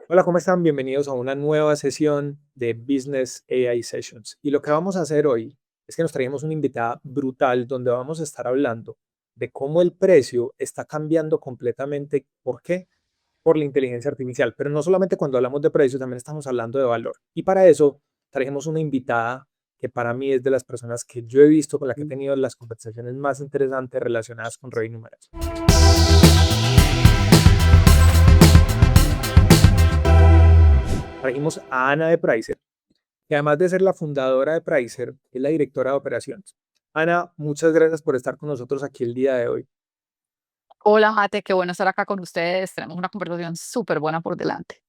Hola, ¿cómo están? Bienvenidos a una nueva sesión de Business AI Sessions. Y lo que vamos a hacer hoy es que nos traemos una invitada brutal donde vamos a estar hablando de cómo el precio está cambiando completamente. ¿Por qué? Por la inteligencia artificial. Pero no solamente cuando hablamos de precio, también estamos hablando de valor. Y para eso trajimos una invitada que para mí es de las personas que yo he visto con la que he tenido las conversaciones más interesantes relacionadas con revenue management. Trajimos a Ana de Pricer, que además de ser la fundadora de Pricer, es la directora de operaciones. Ana, muchas gracias por estar con nosotros aquí el día de hoy. Hola, Mate, qué bueno estar acá con ustedes. Tenemos una conversación súper buena por delante.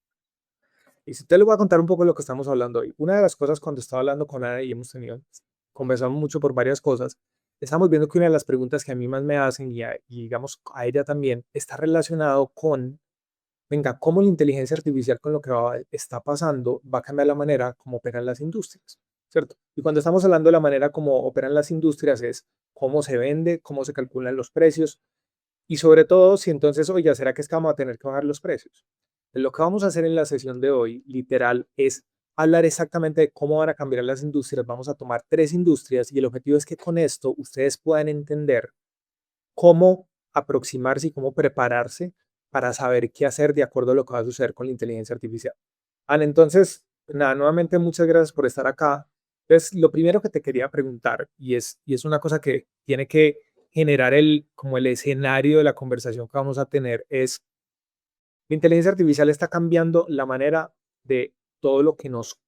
Y si te les voy a contar un poco de lo que estamos hablando hoy. Una de las cosas cuando estaba hablando con Ana y conversamos mucho por varias cosas, estamos viendo que una de las preguntas que a mí más me hacen y digamos a ella también está relacionado con, venga, cómo la inteligencia artificial con lo que está pasando va a cambiar la manera como operan las industrias, ¿cierto? Y cuando estamos hablando de la manera como operan las industrias es cómo se vende, cómo se calculan los precios, y sobre todo, si entonces, oiga, ¿será que es que vamos a tener que bajar los precios? Lo que vamos a hacer en la sesión de hoy, literal, es hablar exactamente de cómo van a cambiar las industrias. Vamos a tomar tres industrias y el objetivo es que con esto ustedes puedan entender cómo aproximarse y cómo prepararse para saber qué hacer de acuerdo a lo que va a suceder con la inteligencia artificial. Ana, entonces, nada, nuevamente muchas gracias por estar acá. Entonces, lo primero que te quería preguntar, y es una cosa que tiene que generar como el escenario de la conversación que vamos a tener, es la inteligencia artificial está cambiando la manera de todo lo que nos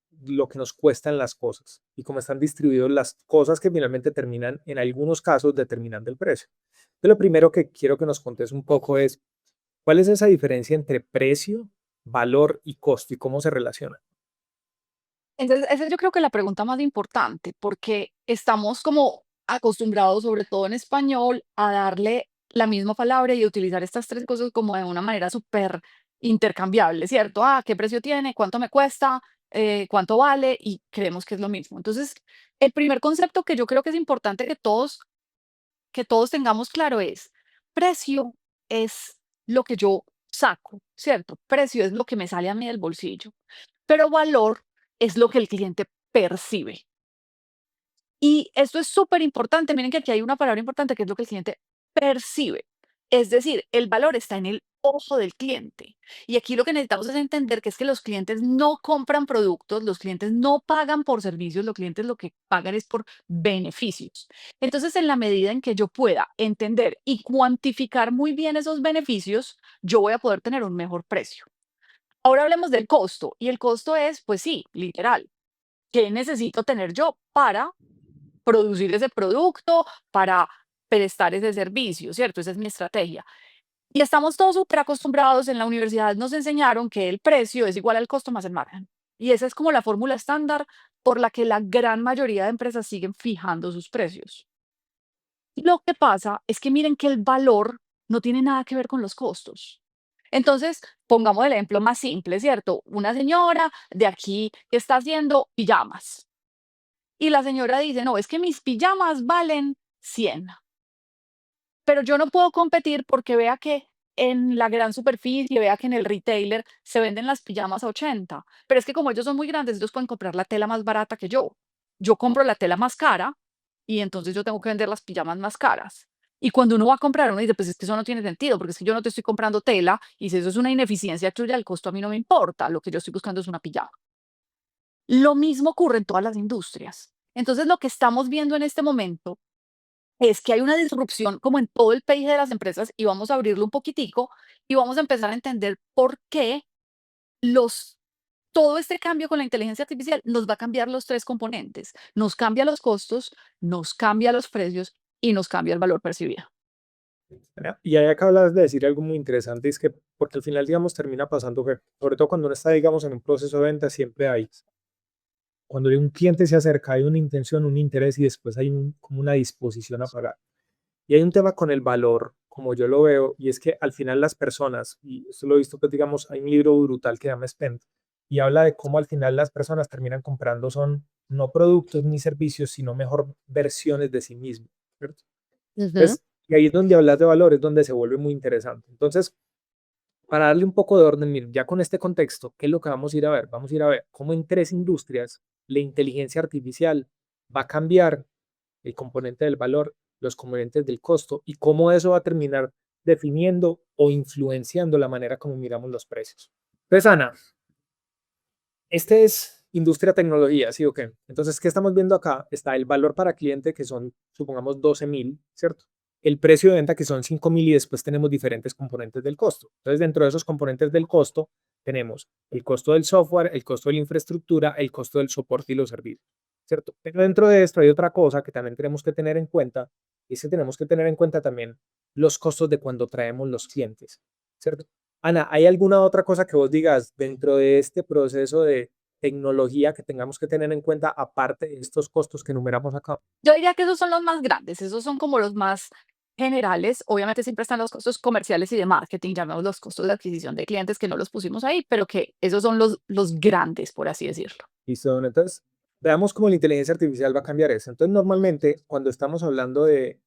cuestan las cosas y cómo están distribuidas las cosas que finalmente terminan, en algunos casos, determinando el precio. Entonces, lo primero que quiero que nos contes un poco es, ¿cuál es esa diferencia entre precio, valor y costo y cómo se relacionan? Entonces, esa es yo creo que la pregunta más importante, porque estamos como acostumbrados, sobre todo en español, a darle la misma palabra y utilizar estas tres cosas como de una manera súper intercambiable, ¿cierto? Ah, ¿qué precio tiene? ¿Cuánto me cuesta? ¿Cuánto vale? Y creemos que es lo mismo. Entonces, el primer concepto que yo creo que es importante que todos tengamos claro es, precio es lo que yo saco, ¿cierto? Precio es lo que me sale a mí del bolsillo, pero valor es lo que el cliente percibe. Y esto es súper importante. Miren que aquí hay una palabra importante que es lo que el cliente percibe. Es decir, el valor está en el ojo del cliente. Y aquí lo que necesitamos es entender que es que los clientes no compran productos, los clientes no pagan por servicios, los clientes lo que pagan es por beneficios. Entonces, en la medida en que yo pueda entender y cuantificar muy bien esos beneficios, yo voy a poder tener un mejor precio. Ahora hablemos del costo. Y el costo es, pues sí, literal. ¿Qué necesito tener yo para producir ese producto, para prestar ese servicio, ¿cierto? Esa es mi estrategia. Y estamos todos súper acostumbrados, en la universidad nos enseñaron que el precio es igual al costo más el margen. Y esa es como la fórmula estándar por la que la gran mayoría de empresas siguen fijando sus precios. Lo que pasa es que miren que el valor no tiene nada que ver con los costos. Entonces, pongamos el ejemplo más simple, ¿cierto? Una señora de aquí que está haciendo pijamas y la señora dice, no, es que mis pijamas valen 100, pero yo no puedo competir porque vea que en la gran superficie, vea que en el retailer se venden las pijamas a 80, pero es que como ellos son muy grandes, ellos pueden comprar la tela más barata que yo. Yo compro la tela más cara y entonces yo tengo que vender las pijamas más caras. Y cuando uno va a comprar, uno dice, pues es que eso no tiene sentido, porque es que yo no te estoy comprando tela y si eso es una ineficiencia tuya, el costo a mí no me importa, lo que yo estoy buscando es una pijama. Lo mismo ocurre en todas las industrias. Entonces, lo que estamos viendo en este momento es que hay una disrupción como en todo el país de las empresas y vamos a abrirlo un poquitico y vamos a empezar a entender por qué los, todo este cambio con la inteligencia artificial nos va a cambiar los tres componentes. Nos cambia los costos, nos cambia los precios y nos cambia el valor percibido. Y ahí acabas de decir algo muy interesante, es que, porque al final, digamos, termina pasando que, sobre todo cuando uno está, digamos, en un proceso de venta, siempre hay, cuando un cliente se acerca, hay una intención, un interés y después hay como una disposición a pagar. Y hay un tema con el valor, como yo lo veo, y es que al final las personas, y esto lo he visto, pues digamos, hay un libro brutal que se llama Spend, y habla de cómo al final las personas terminan comprando son no productos ni servicios, sino mejor versiones de sí mismos, ¿cierto? Ujú. Entonces, y ahí es donde hablas de valor, es donde se vuelve muy interesante. Entonces, Para darle un poco de orden, miren, ya con este contexto, ¿qué es lo que vamos a ir a ver? Vamos a ir a ver cómo en 3 industrias la inteligencia artificial va a cambiar el componente del valor, los componentes del costo y cómo eso va a terminar definiendo o influenciando la manera como miramos los precios. Entonces, Ana, este es industria tecnología, ¿sí o qué? Entonces, ¿qué estamos viendo acá? Está el valor para cliente, que son, supongamos, 12.000, ¿cierto? El precio de venta, que son 5.000, y después tenemos diferentes componentes del costo. Entonces, dentro de esos componentes del costo, tenemos el costo del software, el costo de la infraestructura, el costo del soporte y los servicios, ¿cierto? Pero dentro de esto hay otra cosa que también tenemos que tener en cuenta, y es que tenemos que tener en cuenta también los costos de cuando traemos los clientes, ¿cierto? Ana, ¿hay alguna otra cosa que vos digas dentro de este proceso de tecnología que tengamos que tener en cuenta aparte de estos costos que enumeramos acá? Yo diría que esos son los más grandes, esos son como los más generales. Obviamente siempre están los costos comerciales y de marketing, llamamos los costos de adquisición de clientes, que no los pusimos ahí, pero que esos son los grandes, por así decirlo. Listo, entonces veamos cómo la inteligencia artificial va a cambiar eso. Entonces, normalmente cuando estamos hablando de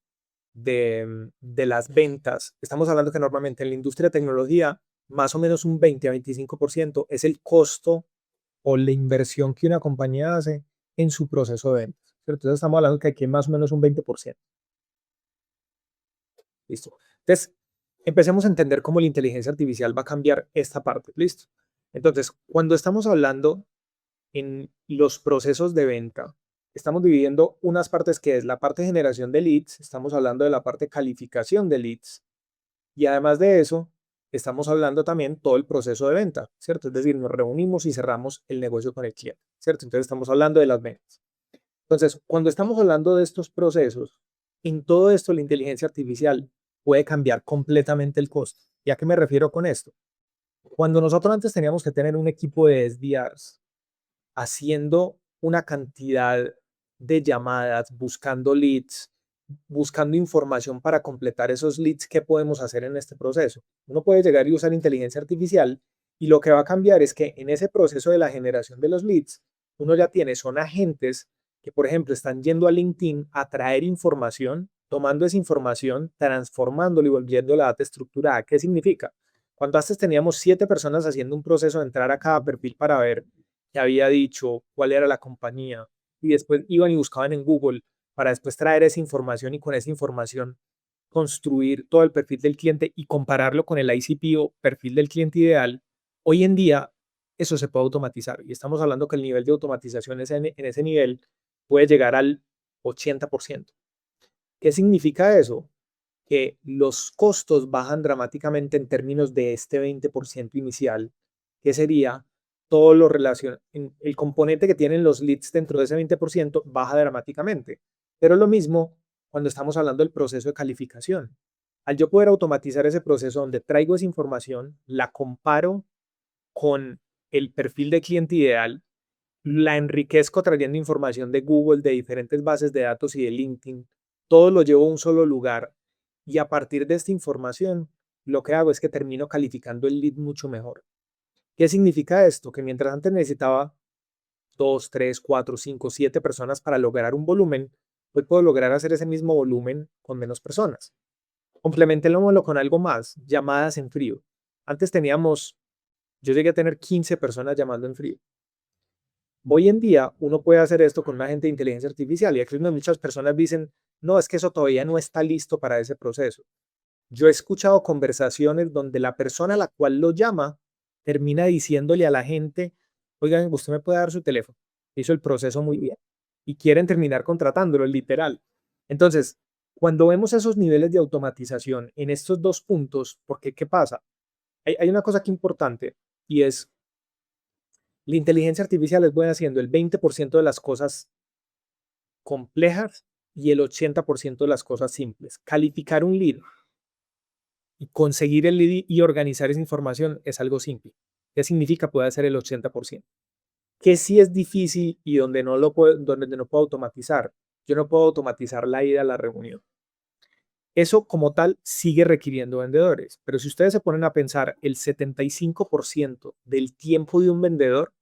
las ventas, estamos hablando que normalmente en la industria de tecnología, más o menos un 20 a 25% es el costo o la inversión que una compañía hace en su proceso de ventas, ¿cierto? Entonces, estamos hablando que aquí más o menos un 20%. Listo. Entonces, empecemos a entender cómo la inteligencia artificial va a cambiar esta parte. Listo. Entonces, cuando estamos hablando en los procesos de venta, estamos dividiendo unas partes que es la parte de generación de leads, estamos hablando de la parte de calificación de leads y además de eso, estamos hablando también todo el proceso de venta, ¿cierto? Es decir, nos reunimos y cerramos el negocio con el cliente, ¿cierto? Entonces estamos hablando de las ventas. Entonces, cuando estamos hablando de estos procesos, en todo esto la inteligencia artificial puede cambiar completamente el costo. ¿Y a qué me refiero con esto? Cuando nosotros antes teníamos que tener un equipo de SDRs haciendo una cantidad de llamadas, buscando leads, buscando información para completar esos leads, ¿qué podemos hacer en este proceso? Uno puede llegar y usar inteligencia artificial y lo que va a cambiar es que en ese proceso de la generación de los leads, uno ya tiene, son agentes que, por ejemplo, están yendo a LinkedIn a traer información, tomando esa información, transformándola y volviéndola a data estructurada. ¿Qué significa? Cuando antes teníamos 7 personas haciendo un proceso de entrar a cada perfil para ver qué había dicho, cuál era la compañía, y después iban y buscaban en Google para después traer esa información y con esa información construir todo el perfil del cliente y compararlo con el ICP o perfil del cliente ideal, hoy en día eso se puede automatizar y estamos hablando que el nivel de automatización en ese nivel puede llegar al 80%. ¿Qué significa eso? Que los costos bajan dramáticamente en términos de este 20% inicial, que sería todo lo relacionado, el componente que tienen los leads dentro de ese 20% baja dramáticamente. Pero lo mismo cuando estamos hablando del proceso de calificación. Al yo poder automatizar ese proceso donde traigo esa información, la comparo con el perfil de cliente ideal, la enriquezco trayendo información de Google, de diferentes bases de datos y de LinkedIn, todo lo llevo a un solo lugar y a partir de esta información lo que hago es que termino calificando el lead mucho mejor. ¿Qué significa esto? Que mientras antes necesitaba 2, 3, 4, 5, 7 personas para lograr un volumen, hoy puedo lograr hacer ese mismo volumen con menos personas. Complementémoslo con algo más, llamadas en frío. Antes teníamos, yo llegué a tener 15 personas llamando en frío. Hoy en día uno puede hacer esto con un agente de inteligencia artificial y aquí muchas personas dicen, no, es que eso todavía no está listo para ese proceso. Yo he escuchado conversaciones donde la persona a la cual lo llama termina diciéndole a la gente, oigan, usted me puede dar su teléfono. Hizo el proceso muy bien y quieren terminar contratándolo, literal. Entonces, cuando vemos esos niveles de automatización en estos dos puntos, porque ¿qué pasa? Hay una cosa que es importante y es la inteligencia artificial es buena haciendo el 20% de las cosas complejas y el 80% de las cosas simples. Calificar un lead y conseguir el lead y organizar esa información es algo simple. ¿Qué significa? Puede hacer el 80%. ¿Qué sí es difícil y donde no puedo automatizar? Yo no puedo automatizar la ida a la reunión. Eso como tal sigue requiriendo vendedores, pero si ustedes se ponen a pensar, el 75% del tiempo de un vendedor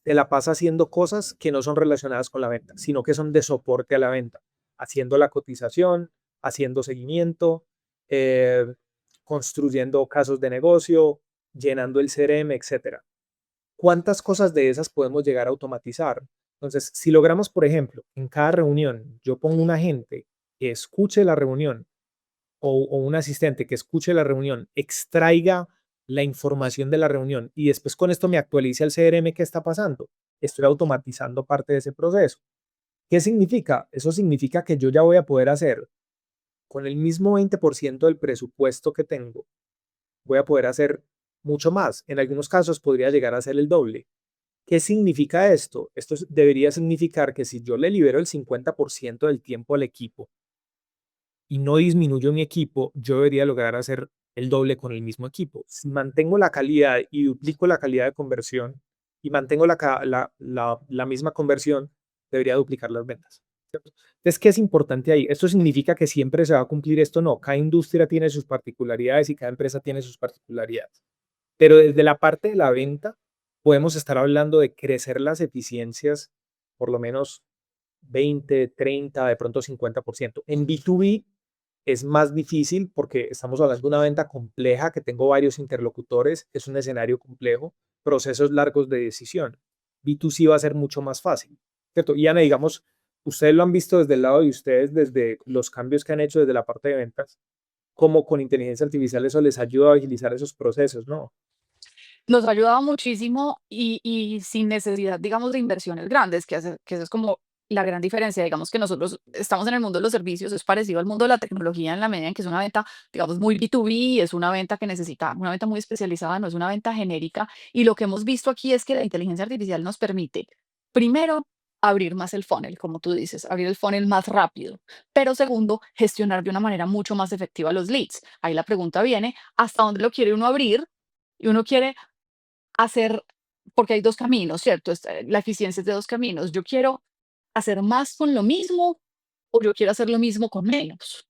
te la pasa haciendo cosas que no son relacionadas con la venta, sino que son de soporte a la venta, haciendo la cotización, haciendo seguimiento, eh, construyendo casos de negocio, llenando el CRM, etcétera. ¿Cuántas cosas de esas podemos llegar a automatizar? Entonces, si logramos, por ejemplo, en cada reunión, yo pongo un agente que escuche la reunión o un asistente que escuche la reunión, extraiga la información de la reunión y después con esto me actualice el CRM qué está pasando, estoy automatizando parte de ese proceso. ¿Qué significa? Eso significa que yo ya voy a poder hacer con el mismo 20% del presupuesto que tengo, voy a poder hacer mucho más. En algunos casos podría llegar a ser el doble. ¿Qué significa esto? Debería significar que si yo le libero el 50% del tiempo al equipo y no disminuyo mi equipo, yo debería lograr hacer el doble con el mismo equipo. Si mantengo la calidad y duplico la calidad de conversión y mantengo la misma conversión, debería duplicar las ventas. ¿Cierto? Entonces, ¿qué es importante ahí? ¿Esto significa que siempre se va a cumplir esto? No, cada industria tiene sus particularidades y cada empresa tiene sus particularidades. Pero desde la parte de la venta, podemos estar hablando de crecer las eficiencias por lo menos 20, 30, de pronto 50%. En B2B es más difícil porque estamos hablando de una venta compleja que tengo varios interlocutores, es un escenario complejo, procesos largos de decisión. B2C va a ser mucho más fácil, ¿cierto? Y Ana, digamos, ustedes lo han visto desde el lado de ustedes, desde los cambios que han hecho desde la parte de ventas, cómo con inteligencia artificial eso les ayuda a agilizar esos procesos, ¿no? Nos ha ayudado muchísimo y sin necesidad, digamos, de inversiones grandes, que esa es como la gran diferencia. Digamos que nosotros estamos en el mundo de los servicios, es parecido al mundo de la tecnología en la medida en que es una venta, digamos, muy B2B, es una venta que necesita, una venta muy especializada, no es una venta genérica. Y lo que hemos visto aquí es que la inteligencia artificial nos permite, primero, abrir más el funnel, como tú dices, abrir el funnel más rápido, pero segundo, gestionar de una manera mucho más efectiva los leads. Ahí la pregunta viene, ¿hasta dónde lo quiere uno abrir? Y uno quiere hacer, porque hay 2 caminos, ¿cierto? La eficiencia es de 2 caminos. Yo quiero hacer más con lo mismo o yo quiero hacer lo mismo con menos.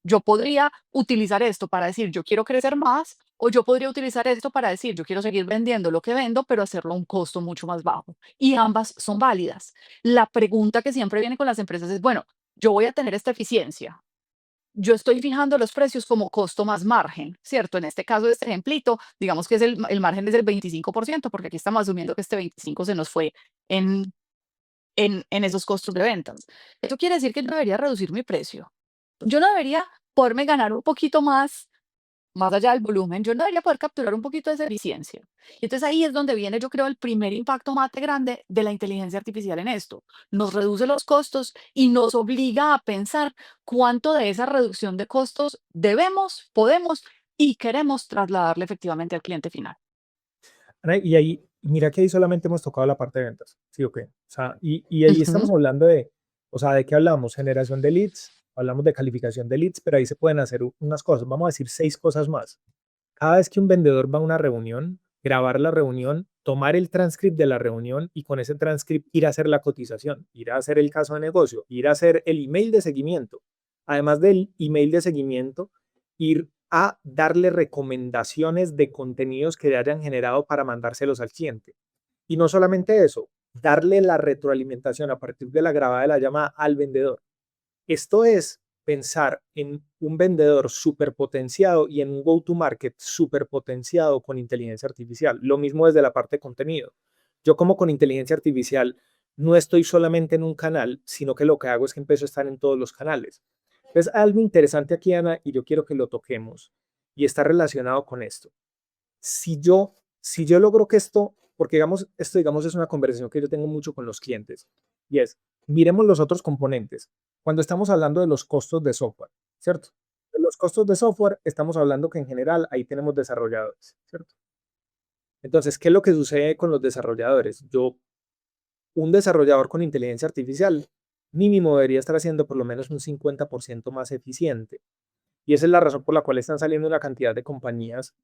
Yo podría utilizar esto para decir, yo quiero crecer más, o yo podría utilizar esto para decir, yo quiero seguir vendiendo lo que vendo, pero hacerlo a un costo mucho más bajo. Y ambas son válidas. La pregunta que siempre viene con las empresas es, bueno, yo voy a tener esta eficiencia, yo estoy fijando los precios como costo más margen, ¿cierto? En este caso, de este ejemplito, digamos que es el margen es del 25%, porque aquí estamos asumiendo que este 25 se nos fue en, en esos costos de ventas. Eso quiere decir que yo debería reducir mi precio. Yo no debería poderme ganar un poquito más allá del volumen, yo no debería poder capturar un poquito de esa eficiencia. Y entonces ahí es donde viene, yo creo, el primer impacto más grande de la inteligencia artificial en esto. Nos reduce los costos y nos obliga a pensar cuánto de esa reducción de costos debemos, podemos y queremos trasladarle efectivamente al cliente final. Ana, y ahí, mira que ahí solamente hemos tocado la parte de ventas, ¿sí o qué? O sea, y ahí Ujú. estamos hablando de, o sea, ¿de qué hablamos? Generación de leads, hablamos de calificación de leads, pero ahí se pueden hacer unas cosas, vamos a decir 6 cosas más. Cada vez que un vendedor va a una reunión, grabar la reunión, tomar el transcript de la reunión y con ese transcript ir a hacer la cotización, ir a hacer el caso de negocio, ir a hacer el email de seguimiento. Además del email de seguimiento, ir a darle recomendaciones de contenidos que le hayan generado para mandárselos al cliente. Y no solamente eso, darle la retroalimentación a partir de la grabada de la llamada al vendedor. Esto es pensar en un vendedor superpotenciado y en un go-to-market superpotenciado con inteligencia artificial. Lo mismo desde la parte de contenido. Yo como con inteligencia artificial no estoy solamente en un canal, sino que lo que hago es que empiezo a estar en todos los canales. Entonces, algo interesante aquí, Ana, y yo quiero que lo toquemos, y está relacionado con esto. Si yo logro que esto, porque digamos, esto digamos es una conversación que yo tengo mucho con los clientes, y es, miremos los otros componentes. Cuando estamos hablando de los costos de software, ¿cierto? De los costos de software, estamos hablando que en general ahí tenemos desarrolladores, ¿cierto? Entonces, ¿qué es lo que sucede con los desarrolladores? Un desarrollador con inteligencia artificial mínimo debería estar haciendo por lo menos un 50% más eficiente. Y esa es la razón por la cual están saliendo una cantidad de compañías.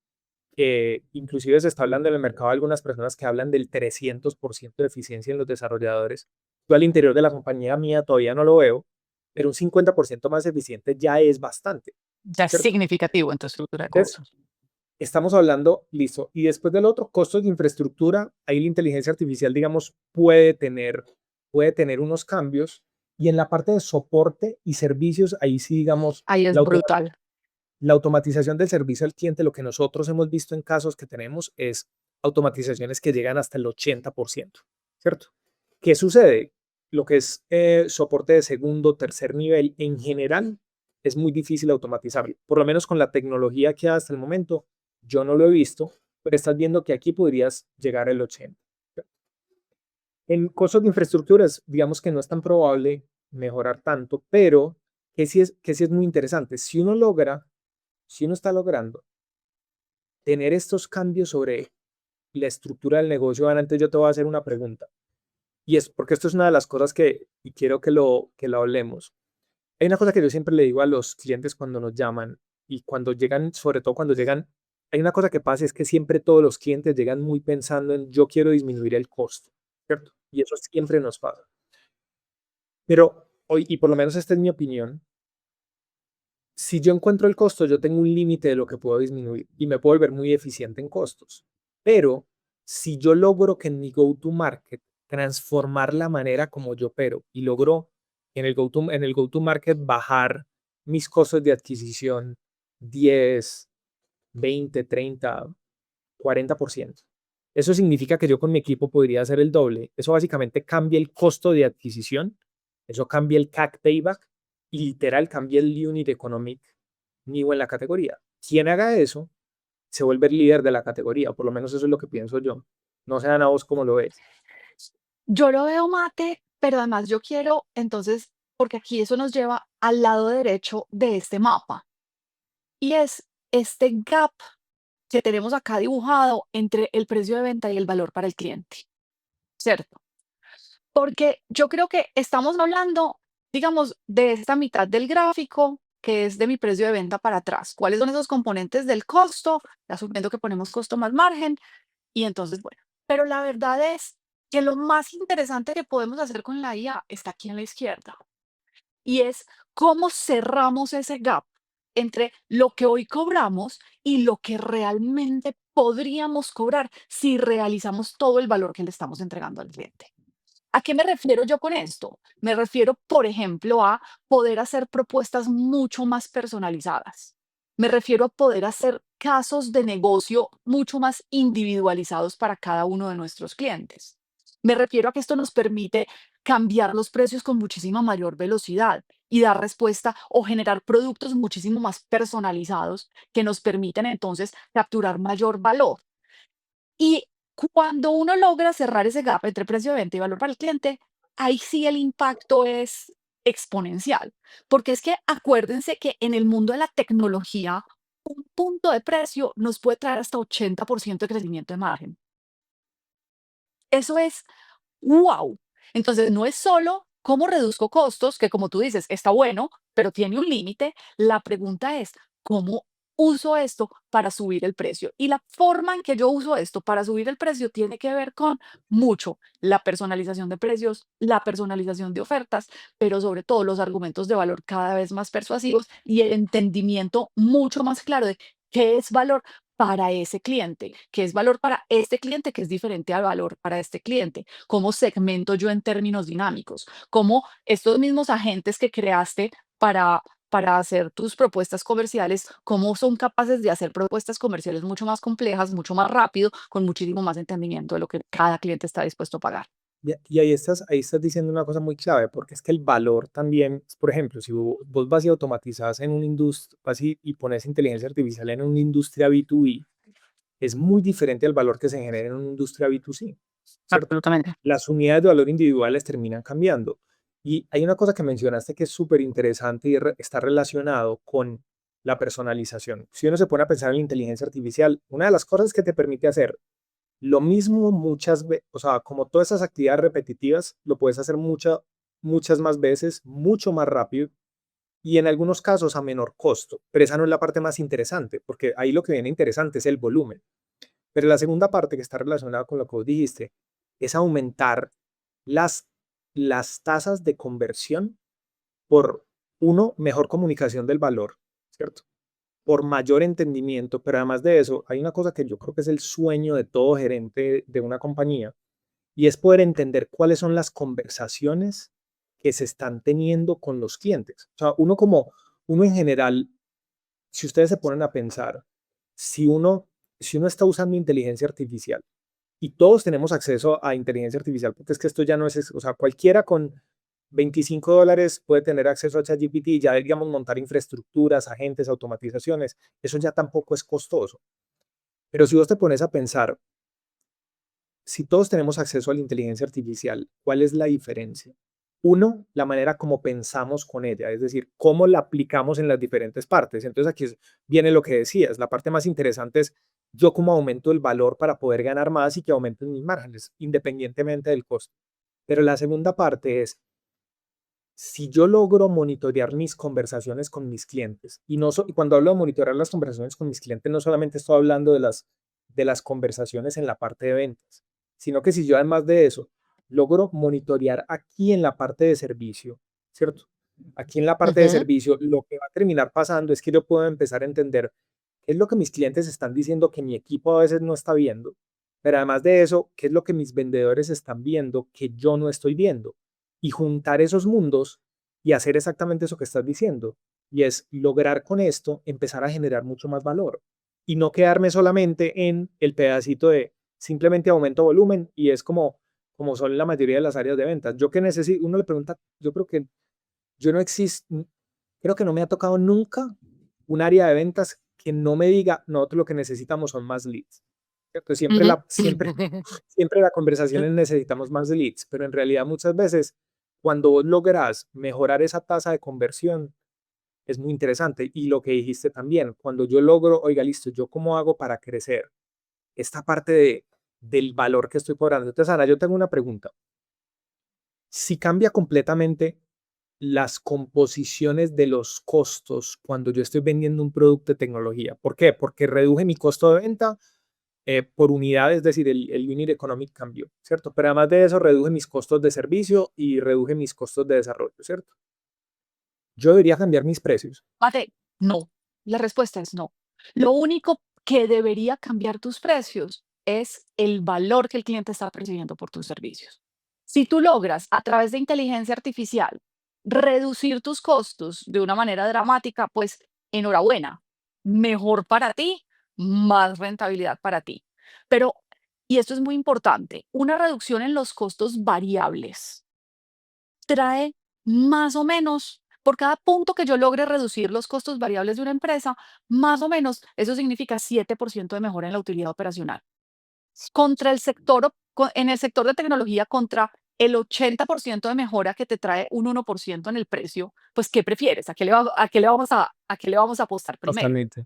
Inclusive se está hablando en el mercado de algunas personas que hablan del 300% de eficiencia en los desarrolladores. Yo al interior de la compañía mía todavía no lo veo, pero un 50% más eficiente ya es bastante, Ya es ¿cierto? significativo en tu estructura de Entonces, costos. estamos hablando, listo. Y después del otro, costos de infraestructura, ahí la inteligencia artificial, digamos, puede tener unos cambios. Y en la parte de soporte y servicios, ahí sí, digamos, Ahí es la brutal. la automatización del servicio al cliente, lo que nosotros hemos visto en casos que tenemos es automatizaciones que llegan hasta el 80%, ¿cierto? ¿Qué sucede? Lo que es soporte de segundo, tercer nivel, en general, es muy difícil automatizarlo. Por lo menos con la tecnología que hay hasta el momento, yo no lo he visto, pero estás viendo que aquí podrías llegar al 80%. En costos de infraestructuras, digamos que no es tan probable mejorar tanto, pero que sí es muy interesante. Si uno está logrando tener estos cambios sobre la estructura del negocio, antes yo te voy a hacer una pregunta. Y es porque esto es una de las cosas y quiero que lo hablemos. Hay una cosa que yo siempre le digo a los clientes cuando nos llaman y cuando llegan, sobre todo cuando llegan, hay una cosa que pasa, es que siempre todos los clientes llegan muy pensando en yo quiero disminuir el costo, ¿cierto? Y eso siempre nos pasa. Pero hoy, y por lo menos esta es mi opinión, si yo encuentro el costo, yo tengo un límite de lo que puedo disminuir y me puedo volver muy eficiente en costos. Pero si yo logro que en mi go-to-market transformar la manera como yo opero y logro en el go-to-market bajar mis costos de adquisición 10, 20, 30, 40%. Eso significa que yo con mi equipo podría hacer el doble. Eso básicamente cambia el costo de adquisición, eso cambia el CAC payback y literal cambia el unit economic nivel en la categoría. Quien haga eso se vuelve el líder de la categoría, o por lo menos eso es lo que pienso yo. No sé, Ana, vos cómo lo ves. Yo lo veo mate, pero además yo quiero, entonces, porque aquí eso nos lleva al lado derecho de este mapa, y es este gap que tenemos acá dibujado entre el precio de venta y el valor para el cliente, ¿cierto? Porque yo creo que estamos hablando, digamos, de esta mitad del gráfico, que es de mi precio de venta para atrás. ¿Cuáles son esos componentes del costo? Asumiendo que ponemos costo más margen. Y entonces, bueno, pero la verdad es que lo más interesante que podemos hacer con la IA está aquí a la izquierda. Y es cómo cerramos ese gap entre lo que hoy cobramos y lo que realmente podríamos cobrar si realizamos todo el valor que le estamos entregando al cliente. ¿A qué me refiero yo con esto? Me refiero, por ejemplo, a poder hacer propuestas mucho más personalizadas. Me refiero a poder hacer casos de negocio mucho más individualizados para cada uno de nuestros clientes. Me refiero a que esto nos permite cambiar los precios con muchísima mayor velocidad y dar respuesta o generar productos muchísimo más personalizados que nos permiten entonces capturar mayor valor. Y cuando uno logra cerrar ese gap entre precio de venta y valor para el cliente, ahí sí el impacto es exponencial, porque es que acuérdense que en el mundo de la tecnología, un punto de precio nos puede traer hasta 80% de crecimiento de margen. Eso es ¡wow! Entonces, no es solo cómo reduzco costos, que como tú dices, está bueno, pero tiene un límite. La pregunta es, ¿cómo uso esto para subir el precio? Y la forma en que yo uso esto para subir el precio tiene que ver con mucho la personalización de precios, la personalización de ofertas, pero sobre todo los argumentos de valor cada vez más persuasivos y el entendimiento mucho más claro de qué es valor para ese cliente, qué es valor para este cliente, que es diferente al valor para este cliente, cómo segmento yo en términos dinámicos, cómo estos mismos agentes que creaste para hacer tus propuestas comerciales, cómo son capaces de hacer propuestas comerciales mucho más complejas, mucho más rápido, con muchísimo más entendimiento de lo que cada cliente está dispuesto a pagar. Y ahí estás diciendo una cosa muy clave, porque es que el valor también, por ejemplo, si vos vas y automatizas en una industria, vas y pones inteligencia artificial en una industria B2B, es muy diferente al valor que se genera en una industria B2C, ¿cierto? Absolutamente. Las unidades de valor individuales terminan cambiando. Y hay una cosa que mencionaste que es súper interesante y está relacionado con la personalización. Si uno se pone a pensar en la inteligencia artificial, una de las cosas que te permite hacer lo mismo muchas veces, o sea, como todas esas actividades repetitivas, lo puedes hacer muchas más veces, mucho más rápido y en algunos casos a menor costo. Pero esa no es la parte más interesante, porque ahí lo que viene interesante es el volumen. Pero la segunda parte que está relacionada con lo que vos dijiste es aumentar las, las tasas de conversión por, uno, mejor comunicación del valor, ¿cierto? Por mayor entendimiento, pero además de eso, hay una cosa que yo creo que es el sueño de todo gerente de una compañía y es poder entender cuáles son las conversaciones que se están teniendo con los clientes. O sea, uno en general si ustedes se ponen a pensar, si uno, si uno está usando inteligencia artificial y todos tenemos acceso a inteligencia artificial, porque es que esto ya no es, o sea, cualquiera con $25 puede tener acceso a ChatGPT y ya, digamos, montar infraestructuras, agentes, automatizaciones, eso ya tampoco es costoso. Pero si vos te pones a pensar, si todos tenemos acceso a la inteligencia artificial, ¿cuál es la diferencia? Uno, la manera como pensamos con ella, es decir, cómo la aplicamos en las diferentes partes. Entonces aquí viene lo que decías, la parte más interesante es yo cómo aumento el valor para poder ganar más y que aumenten mis márgenes, independientemente del costo. Pero la segunda parte es, si yo logro monitorear mis conversaciones con mis clientes, y cuando hablo de monitorear las conversaciones con mis clientes, no solamente estoy hablando de las conversaciones en la parte de ventas, sino que si yo además de eso logro monitorear aquí en la parte de servicio, ¿cierto? Aquí en la parte de Ujú. servicio, lo que va a terminar pasando es que yo puedo empezar a entender qué es lo que mis clientes están diciendo que mi equipo a veces no está viendo, pero además de eso, qué es lo que mis vendedores están viendo que yo no estoy viendo y juntar esos mundos y hacer exactamente eso que estás diciendo. Y es lograr con esto empezar a generar mucho más valor y no quedarme solamente en el pedacito de simplemente aumento volumen y es como son la mayoría de las áreas de ventas. Yo que necesito, uno le pregunta, yo creo que yo no existo, creo que no me ha tocado nunca un área de ventas que no me diga, nosotros lo que necesitamos son más leads. ¿Cierto? Ujú. Siempre la conversación es necesitamos más leads, pero en realidad muchas veces cuando vos logras mejorar esa tasa de conversión, es muy interesante. Y lo que dijiste también, cuando yo logro, oiga, listo, ¿yo cómo hago para crecer? Esta parte del valor que estoy cobrando. Entonces, Ana, yo tengo una pregunta. Si cambia completamente las composiciones de los costos cuando yo estoy vendiendo un producto de tecnología. ¿Por qué? Porque reduje mi costo de venta por unidad, es decir, el unit economic cambió, ¿cierto? Pero además de eso, reduje mis costos de servicio y reduje mis costos de desarrollo, ¿cierto? Yo debería cambiar mis precios. Mate, no. La respuesta es no. Lo único que debería cambiar tus precios es el valor que el cliente está percibiendo por tus servicios. Si tú logras a través de inteligencia artificial reducir tus costos de una manera dramática, pues enhorabuena, mejor para ti, más rentabilidad para ti. Pero, y esto es muy importante, una reducción en los costos variables trae más o menos, por cada punto que yo logre reducir los costos variables de una empresa, más o menos eso significa 7% de mejora en la utilidad operacional. Contra el sector, en el sector de tecnología, contra el 80% de mejora que te trae un 1% en el precio, pues ¿qué prefieres? ¿A qué le vamos a apostar primero? Totalmente.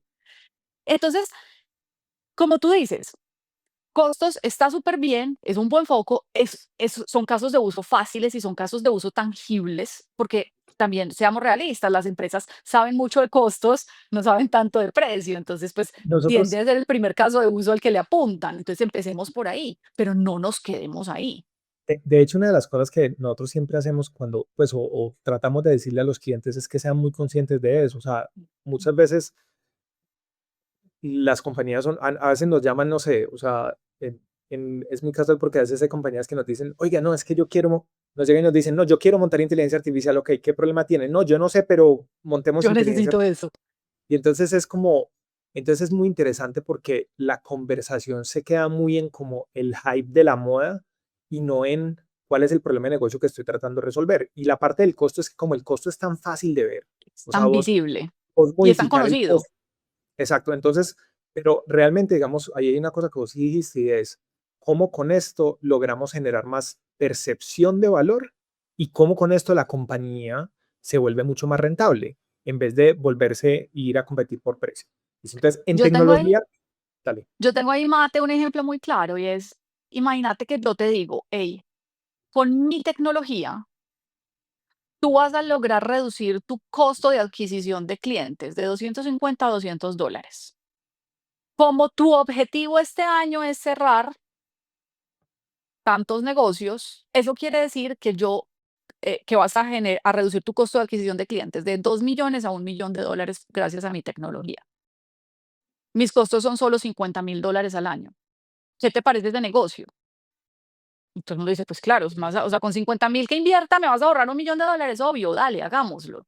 Entonces, como tú dices, costos está súper bien, es un buen foco, son casos de uso fáciles y son casos de uso tangibles, porque también seamos realistas, las empresas saben mucho de costos, no saben tanto de precio, entonces pues tiende Nosotros, a ser el primer caso de uso al que le apuntan, entonces empecemos por ahí, pero no nos quedemos ahí. de hecho, una de las cosas que nosotros siempre hacemos cuando, pues, o tratamos de decirle a los clientes es que sean muy conscientes de eso. O sea, muchas veces las compañías a veces nos llaman, no sé, o sea, es muy casual porque a veces hay compañías que nos dicen, oiga, no, es que yo quiero, nos llegan y nos dicen, no, yo quiero montar inteligencia artificial, ok, ¿qué problema tiene? No, yo no sé, pero montemos Yo inteligencia necesito artificial. eso. Y entonces es como, entonces es muy interesante porque la conversación se queda muy en como el hype de la moda y no en cuál es el problema de negocio que estoy tratando de resolver. Y la parte del costo es que como el costo es tan fácil de ver, Es o sea, tan visible vos y es tan modificar el conocido. costo. Exacto, entonces, pero realmente, digamos, ahí hay una cosa que vos sí dijiste y es cómo con esto logramos generar más percepción de valor y cómo con esto la compañía se vuelve mucho más rentable en vez de volverse a ir a competir por precio. Entonces, en Yo tengo ahí, tecnología, dale, yo tengo ahí, Mate, un ejemplo muy claro y es, imagínate que yo te digo, hey, con mi tecnología, tú vas a lograr reducir tu costo de adquisición de clientes de 250 a $200. Como tu objetivo este año es cerrar tantos negocios, eso quiere decir que que vas a reducir tu costo de adquisición de clientes de 2 millones a $1 millón gracias a mi tecnología. Mis costos son solo $50,000 al año. ¿Qué te parece de negocio? Y todo el mundo dice, pues claro, o sea, con 50,000 que invierta me vas a ahorrar $1 millón, obvio, dale, hagámoslo.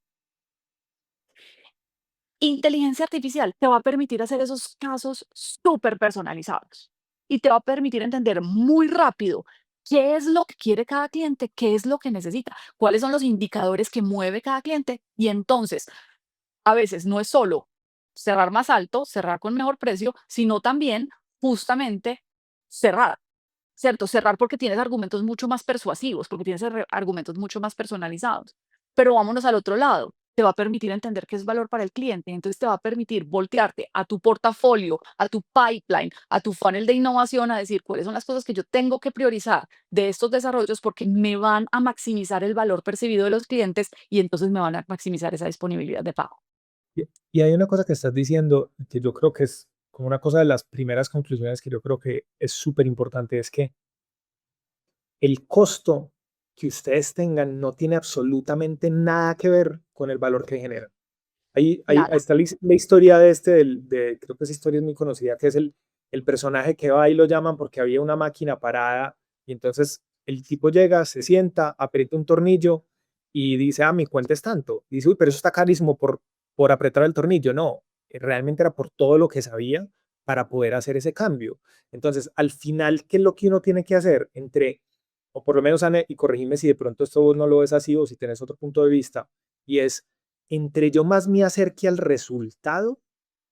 Inteligencia artificial te va a permitir hacer esos casos súper personalizados y te va a permitir entender muy rápido qué es lo que quiere cada cliente, qué es lo que necesita, cuáles son los indicadores que mueve cada cliente. Y entonces, a veces no es solo cerrar más alto, cerrar con mejor precio, sino también justamente cerrar. ¿Cierto? Cerrar porque tienes argumentos mucho más persuasivos, porque tienes argumentos mucho más personalizados. Pero vámonos al otro lado. Te va a permitir entender qué es valor para el cliente. Entonces te va a permitir voltearte a tu portafolio, a tu pipeline, a tu funnel de innovación, a decir cuáles son las cosas que yo tengo que priorizar de estos desarrollos porque me van a maximizar el valor percibido de los clientes y entonces me van a maximizar esa disponibilidad de pago. Y hay una cosa que estás diciendo que yo creo que es como una cosa de las primeras conclusiones que yo creo que es súper importante, es que el costo que ustedes tengan no tiene absolutamente nada que ver con el valor que generan. Ahí Nada. está la historia de creo que esa historia es muy conocida, que es el personaje que va y lo llaman porque había una máquina parada y entonces el tipo llega, se sienta, aprieta un tornillo y dice, mi cuenta es tanto. Y dice, uy, pero eso está carísimo por apretar el tornillo. No, realmente era por todo lo que sabía para poder hacer ese cambio. Entonces, al final, ¿qué es lo que uno tiene que hacer? O por lo menos, Anne, y corregime si de pronto esto vos no lo ves así o si tenés otro punto de vista, y es, entre yo más me acerque al resultado,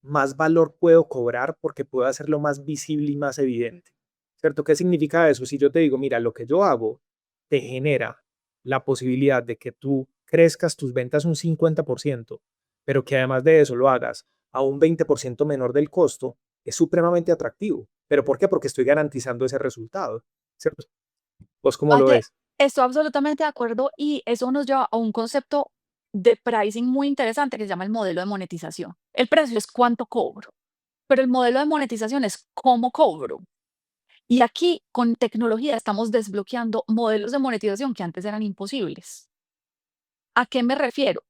más valor puedo cobrar porque puedo hacerlo más visible y más evidente. ¿Cierto? ¿Qué significa eso? Si yo te digo, mira, lo que yo hago te genera la posibilidad de que tú crezcas tus ventas un 50%, pero que además de eso lo hagas a un 20% menor del costo, es supremamente atractivo. ¿Pero por qué? Porque estoy garantizando ese resultado. ¿Cierto? ¿Vos cómo lo Oye, ves? estoy absolutamente de acuerdo y eso nos lleva a un concepto de pricing muy interesante que se llama el modelo de monetización. El precio es cuánto cobro, pero el modelo de monetización es cómo cobro. Y aquí con tecnología estamos desbloqueando modelos de monetización que antes eran imposibles. ¿A qué me refiero?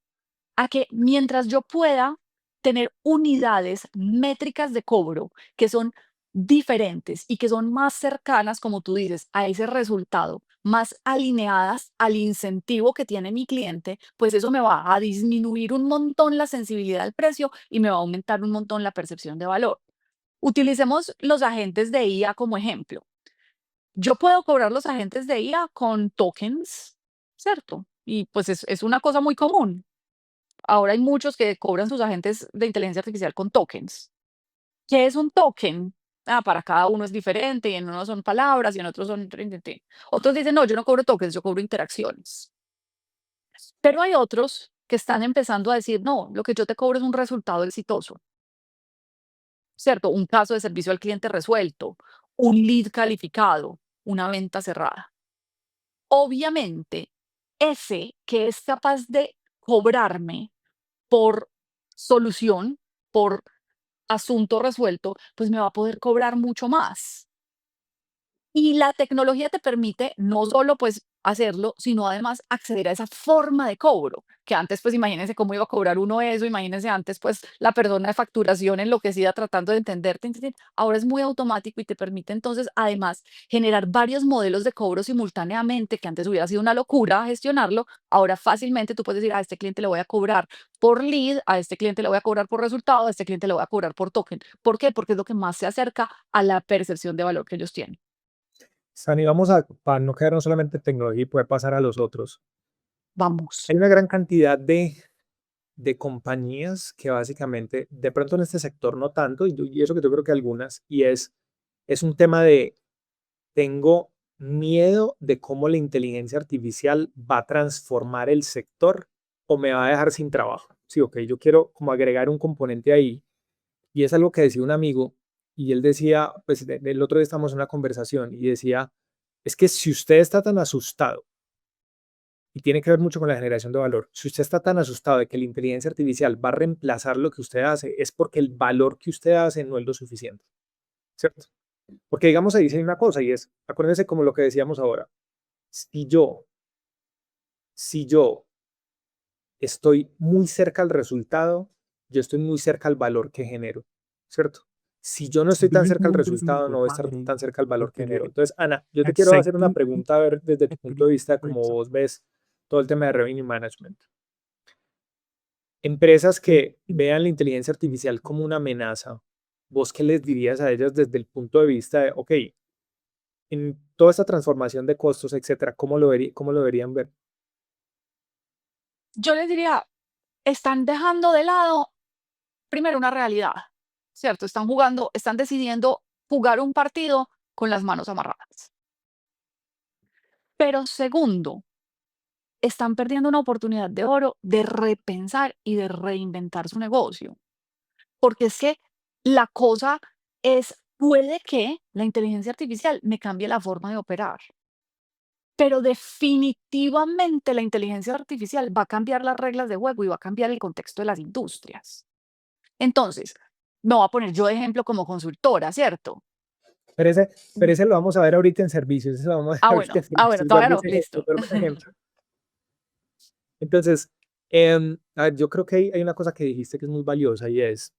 A que mientras yo pueda tener unidades métricas de cobro que son diferentes y que son más cercanas, como tú dices, a ese resultado, más alineadas al incentivo que tiene mi cliente, pues eso me va a disminuir un montón la sensibilidad al precio y me va a aumentar un montón la percepción de valor. Utilicemos los agentes de IA como ejemplo. Yo puedo cobrar los agentes de IA con tokens, ¿cierto? Y pues es una cosa muy común. Ahora hay muchos que cobran sus agentes de inteligencia artificial con tokens. ¿Qué es un token? Para cada uno es diferente y en unos son palabras y en otros son... tin, tin, tin. Otros dicen, no, yo no cobro tokens, yo cobro interacciones. Pero hay otros que están empezando a decir, no, lo que yo te cobro es un resultado exitoso, ¿cierto? Un caso de servicio al cliente resuelto, un lead calificado, una venta cerrada. Obviamente, ese que es capaz de cobrarme por solución, por asunto resuelto, pues me va a poder cobrar mucho más. Y la tecnología te permite no solo pues hacerlo, sino además acceder a esa forma de cobro, que antes pues imagínense cómo iba a cobrar uno eso, imagínense antes pues la persona de facturación enloquecida tratando de entenderte, ahora es muy automático y te permite entonces además generar varios modelos de cobro simultáneamente, que antes hubiera sido una locura gestionarlo, ahora fácilmente tú puedes decir a este cliente le voy a cobrar por lead, a este cliente le voy a cobrar por resultado, a este cliente le voy a cobrar por token. ¿Por qué? Porque es lo que más se acerca a la percepción de valor que ellos tienen. Sani, para no quedarnos solamente en tecnología y poder pasar a los otros. Vamos. Hay una gran cantidad de compañías que básicamente, de pronto en este sector no tanto, y eso que yo creo que algunas, es un tema de, tengo miedo de cómo la inteligencia artificial va a transformar el sector o me va a dejar sin trabajo. Sí, ok, yo quiero como agregar un componente ahí, y es algo que decía un amigo, y él decía, pues el otro día estamos en una conversación y decía, es que si usted está tan asustado, y tiene que ver mucho con la generación de valor, si usted está tan asustado de que la inteligencia artificial va a reemplazar lo que usted hace, es porque el valor que usted hace no es lo suficiente, ¿cierto? Porque digamos, se dice una cosa y es, acuérdense como lo que decíamos ahora, si yo, si yo estoy muy cerca al resultado, yo estoy muy cerca al valor que genero, ¿cierto? Si yo no estoy tan cerca al resultado, no voy a estar tan cerca al valor que genero. Entonces, Ana, yo te quiero hacer una pregunta, a ver desde tu punto de vista, cómo vos ves todo el tema de revenue management. Empresas que vean la inteligencia artificial como una amenaza, ¿vos qué les dirías a ellas desde el punto de vista de, ok, en toda esta transformación de costos, etcétera, cómo lo deberían ver? Yo les diría, están dejando de lado, primero, una realidad, ¿cierto? Están jugando, están decidiendo jugar un partido con las manos amarradas. Pero segundo, están perdiendo una oportunidad de oro de repensar y de reinventar su negocio. Porque es que la cosa es, puede que la inteligencia artificial me cambie la forma de operar, pero definitivamente la inteligencia artificial va a cambiar las reglas de juego y va a cambiar el contexto de las industrias. Entonces, me voy a poner yo de ejemplo como consultora, ¿cierto? Pero ese, Mm. pero ese lo vamos a ver ahorita en servicios, ese lo vamos a ver ahorita en Bueno, servicios, todavía dando no, ese listo. súper buen ejemplo. Entonces, a ver, yo creo que hay una cosa que dijiste que es muy valiosa y es,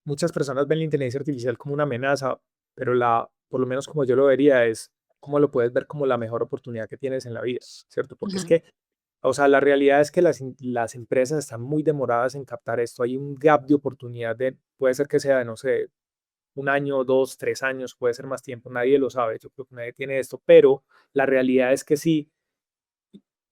muchas personas ven la inteligencia artificial como una amenaza, pero por lo menos como yo lo vería, es cómo lo puedes ver como la mejor oportunidad que tienes en la vida, ¿cierto? Porque es Ujú, que, o sea, la realidad es que las empresas están muy demoradas en captar esto. Hay un gap de oportunidad puede ser que sea de, no sé, un año, dos, 3 años, puede ser más tiempo, nadie lo sabe, yo creo que nadie tiene esto, pero la realidad es que sí,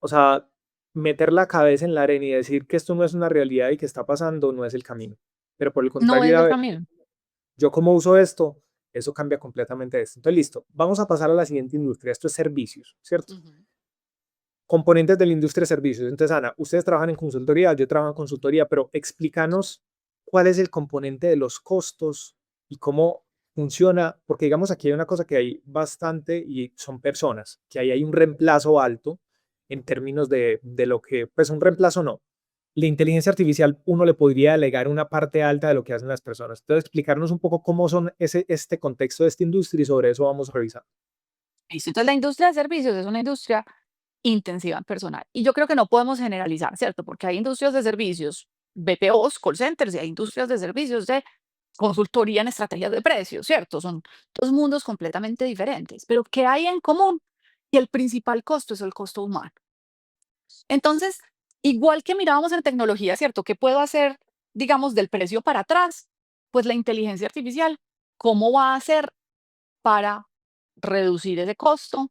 o sea, meter la cabeza en la arena y decir que esto no es una realidad y que está pasando no es el camino. Pero por el no contrario, ir es a el ver, camino. yo cómo uso esto, eso cambia completamente esto. Entonces, listo, vamos a pasar a la siguiente industria. Esto es servicios, ¿cierto? Ujú. Componentes de la industria de servicios. Entonces, Ana, ustedes trabajan en consultoría, yo trabajo en consultoría, pero explícanos cuál es el componente de los costos y cómo funciona, porque digamos aquí hay una cosa que hay bastante y son personas, que ahí hay un reemplazo alto en términos de lo que, pues un reemplazo no. La inteligencia artificial uno le podría delegar una parte alta de lo que hacen las personas. Entonces, explicarnos un poco cómo son este contexto de esta industria y sobre eso vamos a revisar. Listo. Entonces, la industria de servicios es una industria intensiva en personal. Y yo creo que no podemos generalizar, ¿cierto? Porque hay industrias de servicios, BPOs, call centers, y hay industrias de servicios de consultoría en estrategias de precios, ¿cierto? Son dos mundos completamente diferentes. Pero ¿qué hay en común? Y el principal costo es el costo humano. Entonces, igual que mirábamos en tecnología, ¿cierto? ¿Qué puedo hacer, digamos, del precio para atrás? Pues la inteligencia artificial, ¿cómo va a hacer para reducir ese costo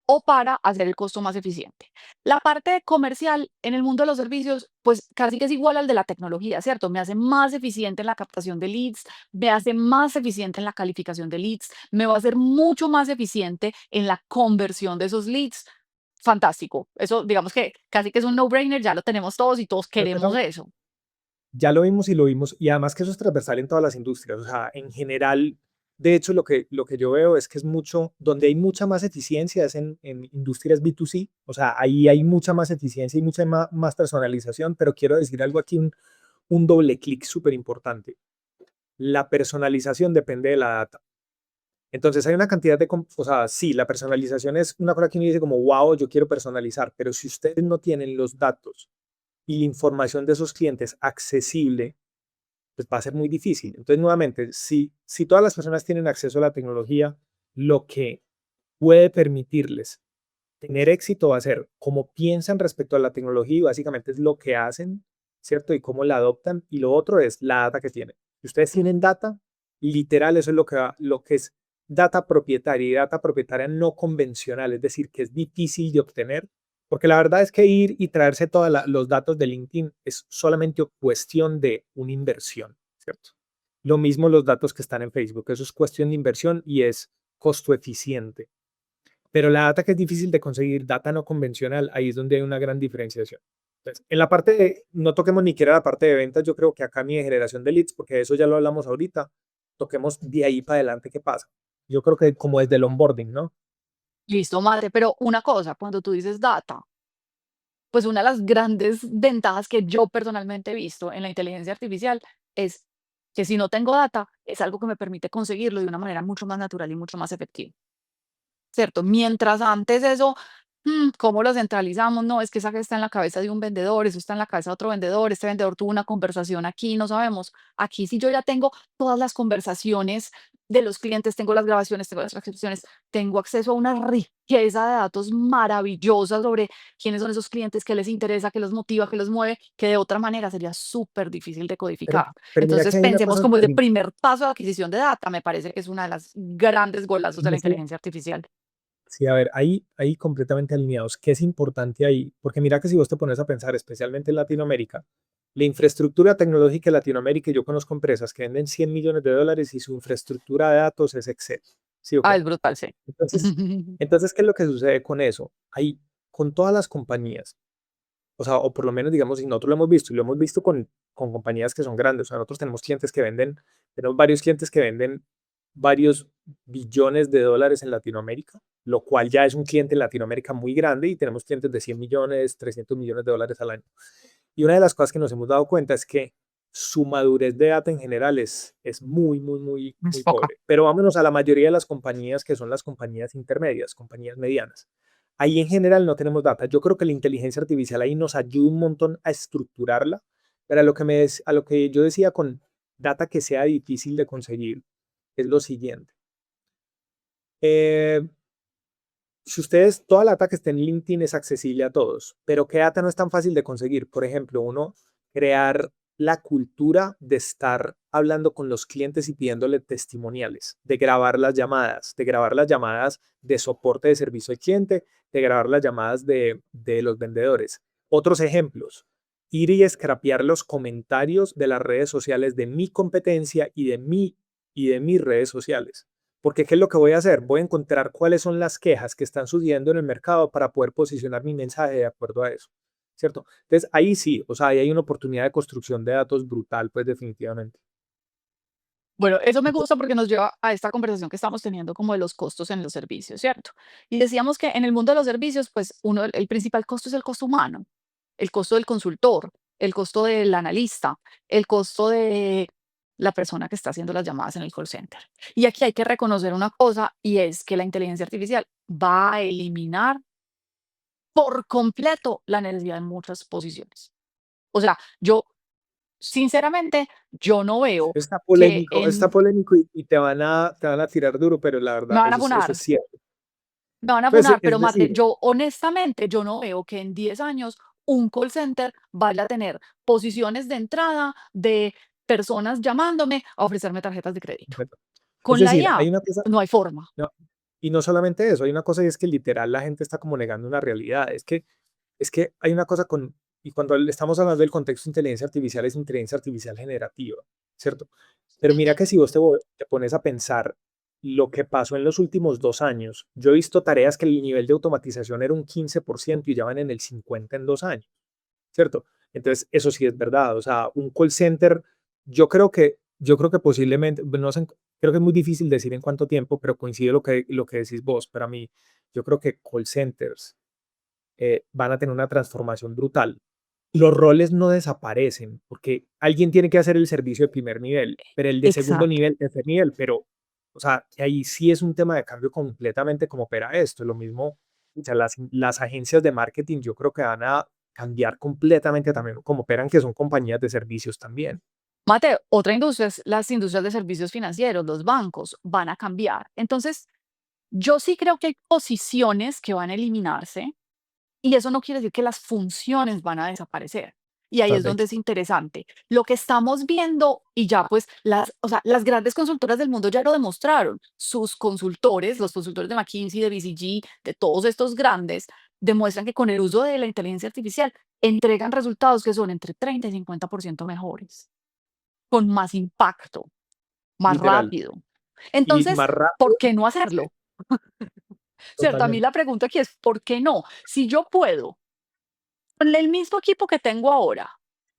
o para hacer el costo más eficiente? La parte comercial en el mundo de los servicios, pues casi que es igual al de la tecnología, ¿cierto? Me hace más eficiente en la captación de leads, me hace más eficiente en la calificación de leads, me va a hacer mucho más eficiente en la conversión de esos leads. Fantástico. Eso, digamos que casi que es un no-brainer, ya lo tenemos todos y todos queremos Eso eso. ya lo vimos y lo vimos, y además que eso es transversal en todas las industrias, o sea, en general, de hecho, lo que yo veo es que es mucho, donde hay mucha más eficiencia es en industrias B2C, o sea, ahí hay mucha más eficiencia y mucha más personalización, pero quiero decir algo aquí, un doble clic súper importante. La personalización depende de la data. Entonces hay una cantidad o sea, sí, la personalización es una cosa que uno dice como, wow, yo quiero personalizar, pero si ustedes no tienen los datos y la información de esos clientes accesible, pues va a ser muy difícil. Entonces, nuevamente, si todas las personas tienen acceso a la tecnología, lo que puede permitirles tener éxito va a ser cómo piensan respecto a la tecnología y básicamente es lo que hacen, ¿cierto? Y cómo la adoptan. Y lo otro es la data que tienen. Si ustedes tienen data, literal, eso es lo que es data propietaria y data propietaria no convencional, es decir, que es difícil de obtener, porque la verdad es que ir y traerse todos los datos de LinkedIn es solamente cuestión de una inversión, ¿cierto? Lo mismo los datos que están en Facebook, eso es cuestión de inversión y es costo eficiente. Pero la data que es difícil de conseguir, data no convencional, ahí es donde hay una gran diferenciación. Entonces, en la parte no toquemos ni siquiera la parte de ventas, yo creo que acá ni de generación de leads, porque de eso ya lo hablamos ahorita, toquemos de ahí para adelante qué pasa. Yo creo que como desde el onboarding, ¿no? Listo, madre, pero una cosa, cuando tú dices data, pues una de las grandes ventajas que yo personalmente he visto en la inteligencia artificial es que si no tengo data, es algo que me permite conseguirlo de una manera mucho más natural y mucho más efectiva, ¿cierto? Mientras antes eso ¿Cómo lo centralizamos? No, es que esa está en la cabeza de un vendedor, eso está en la cabeza de otro vendedor, este vendedor tuvo una conversación aquí, no sabemos. Aquí sí yo ya tengo todas las conversaciones de los clientes, tengo las grabaciones, tengo las transcripciones, tengo acceso a una riqueza de datos maravillosa sobre quiénes son esos clientes, qué les interesa, qué los motiva, qué los mueve, que de otra manera sería súper difícil de Pero, codificar. pero mira Entonces que hay una pensemos cosa, como ese primer paso de adquisición de data, me parece que es una de las grandes golazos de la inteligencia artificial. sí, a ver, ahí completamente alineados. ¿Qué es importante ahí? Porque mira que si vos te pones a pensar, especialmente en Latinoamérica, la infraestructura tecnológica en Latinoamérica, y yo conozco empresas que venden 100 millones de dólares y su infraestructura de datos es Excel. ¿Sí o Ah, qué? es brutal, sí. Entonces, entonces, ¿qué es lo que sucede con eso? Ahí, con todas las compañías, o sea, o por lo menos, digamos, y nosotros lo hemos visto, y lo hemos visto con compañías que son grandes. O sea, nosotros tenemos clientes que venden, tenemos varios clientes que venden varios billones de dólares en Latinoamérica, lo cual ya es un cliente en Latinoamérica muy grande y tenemos clientes de 100 millones, 300 millones de dólares al año. Y una de las cosas que nos hemos dado cuenta es que su madurez de data en general es muy, muy, muy, Es muy poca. pobre. Pero vámonos a la mayoría de las compañías que son las compañías intermedias, compañías medianas. Ahí en general no tenemos data. Yo creo que la inteligencia artificial ahí nos ayuda un montón a estructurarla, pero a lo que yo decía con data que sea difícil de conseguir es lo siguiente. Eh, si ustedes, toda la data que esté en LinkedIn es accesible a todos, pero ¿qué data no es tan fácil de conseguir? Por ejemplo, uno crear la cultura de estar hablando con los clientes y pidiéndole testimoniales, de grabar las llamadas de soporte de servicio al cliente, de grabar las llamadas de los vendedores. Otros ejemplos, ir y scrapear los comentarios de las redes sociales de mi competencia y de mis redes sociales. Porque ¿qué es lo que voy a hacer? Voy a encontrar cuáles son las quejas que están sucediendo en el mercado para poder posicionar mi mensaje de acuerdo a eso, ¿cierto? Entonces, ahí sí, o sea, ahí hay una oportunidad de construcción de datos brutal, pues definitivamente. Bueno, eso me Ento- gusta porque nos lleva a esta conversación que estamos teniendo como de los costos en los servicios, ¿cierto? Y decíamos que en el mundo de los servicios, pues uno, el principal costo es el costo humano, el costo del consultor, el costo del analista, el costo de la persona que está haciendo las llamadas en el call center. Y aquí hay que reconocer una cosa y es que la inteligencia artificial va a eliminar por completo la necesidad de muchas posiciones. O sea, yo sinceramente, yo no veo que Está en polémico y te van a tirar duro, pero la me verdad, van a eso es funar, cierto. me van a Pues funar, pero es Mate, decir, yo honestamente, yo no veo que en 10 años un call center vaya a tener posiciones de entrada de personas llamándome a ofrecerme tarjetas de crédito. es Con la decir, IA hay una cosa, no hay forma. no, y no solamente eso, hay una cosa y es que literal la gente está como negando una realidad. Es que hay una cosa y cuando estamos hablando del contexto de inteligencia artificial, es inteligencia artificial generativa, ¿cierto? Pero mira que si vos te pones a pensar lo que pasó en los últimos 2 años, yo he visto tareas que el nivel de automatización era un 15% y ya van en el 50% en 2 años, ¿cierto? Entonces, eso sí es verdad. O sea, un call center, yo creo que posiblemente, no sé, creo que es muy difícil decir en cuánto tiempo, pero coincide lo que decís vos. Para mí, yo creo que call centers van a tener una transformación brutal. Los roles no desaparecen porque alguien tiene que hacer el servicio de primer nivel, pero el de segundo Exacto. nivel, tercer nivel, pero, o sea, ahí sí es un tema de cambio completamente como opera esto. Lo mismo, o sea, las agencias de marketing yo creo que van a cambiar completamente también como operan, que son compañías de servicios también. Mate, otra industria es las industrias de servicios financieros, los bancos van a cambiar. Entonces, yo sí creo que hay posiciones que van a eliminarse. Y eso no quiere decir que las funciones van a desaparecer. Y ahí es donde Correcto. es interesante. Lo que estamos viendo, y ya pues o sea, las grandes consultoras del mundo ya lo demostraron. Sus consultores, los consultores de McKinsey, de BCG, de todos estos grandes, demuestran que con el uso de la inteligencia artificial entregan resultados que son entre 30 y 50% mejores, con más impacto, más Literal. rápido. Y Entonces, más ¿por rápido. qué no Sí, hacerlo? ¿Cierto? A mí totalmente. la pregunta aquí es, ¿por qué no? Si yo puedo con el mismo equipo que tengo ahora,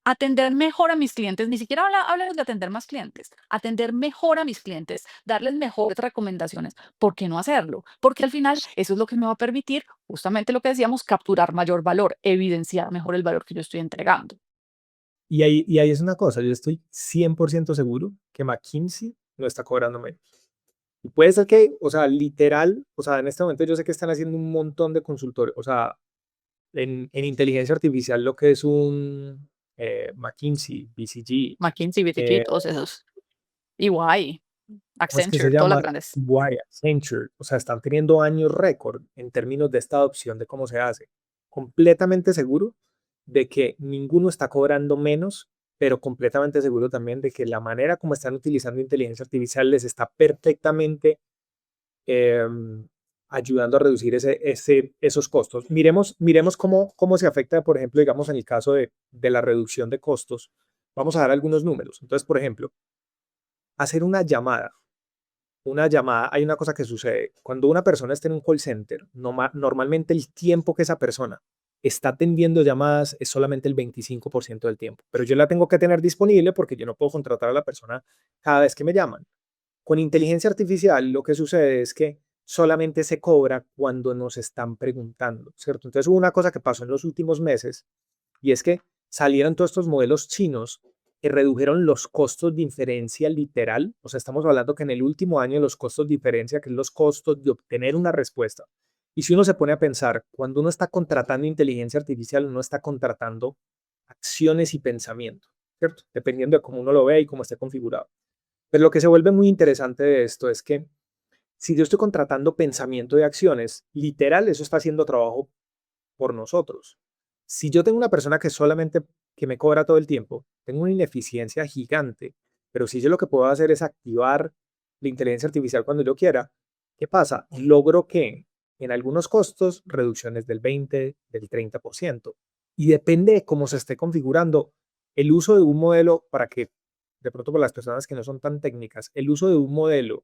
atender mejor a mis clientes, ni siquiera hablemos de atender más clientes, atender mejor a mis clientes, darles mejores recomendaciones. ¿Por qué no hacerlo? Porque al final eso es lo que me va a permitir, justamente lo que decíamos, capturar mayor valor, evidenciar mejor el valor que yo estoy entregando. Y ahí es una cosa, yo estoy 100% seguro que McKinsey no está cobrando menos. Y puede ser que, o sea, literal, o sea, en este momento yo sé que están haciendo un montón de consultorios, o sea, en inteligencia artificial lo que es un McKinsey, BCG, McKinsey, BCG, eh, todos esos. EY, ¿cómo es que se Accenture, todas las llama? grandes. EY, Accenture, o sea, están teniendo años récord en términos de esta adopción de cómo se hace. Completamente seguro de que ninguno está cobrando menos, pero completamente seguro también de que la manera como están utilizando inteligencia artificial les está perfectamente em, ayudando a reducir esos costos. Miremos cómo se afecta, por ejemplo, digamos, en el caso de la reducción de costos. Vamos a dar algunos números. Entonces, por ejemplo, hacer una llamada, hay una cosa que sucede. Cuando una persona está en un call center, normalmente el tiempo que esa persona está atendiendo llamadas es solamente el 25% del tiempo, pero yo la tengo que tener disponible porque yo no puedo contratar a la persona cada vez que me llaman. Con inteligencia artificial lo que sucede es que solamente se cobra cuando nos están preguntando, ¿cierto? Entonces hubo una cosa que pasó en los últimos meses y es que salieron todos estos modelos chinos que redujeron los costos de inferencia literal. O sea, estamos hablando que en el último año los costos de inferencia, que es los costos de obtener una respuesta. Y si uno se pone a pensar, cuando uno está contratando inteligencia artificial, uno está contratando acciones y pensamiento, ¿cierto? Dependiendo de cómo uno lo ve y cómo esté configurado. Pero lo que se vuelve muy interesante de esto es que si yo estoy contratando pensamiento de acciones, literal, eso está haciendo trabajo por nosotros. Si yo tengo una persona que solamente que me cobra todo el tiempo, tengo una ineficiencia gigante, pero si yo lo que puedo hacer es activar la inteligencia artificial cuando yo quiera, ¿qué pasa? Logro que en algunos costos reducciones del 20, del 30%. Y depende de cómo se esté configurando el uso de un modelo para que, de pronto para las personas que no son tan técnicas, el uso de un modelo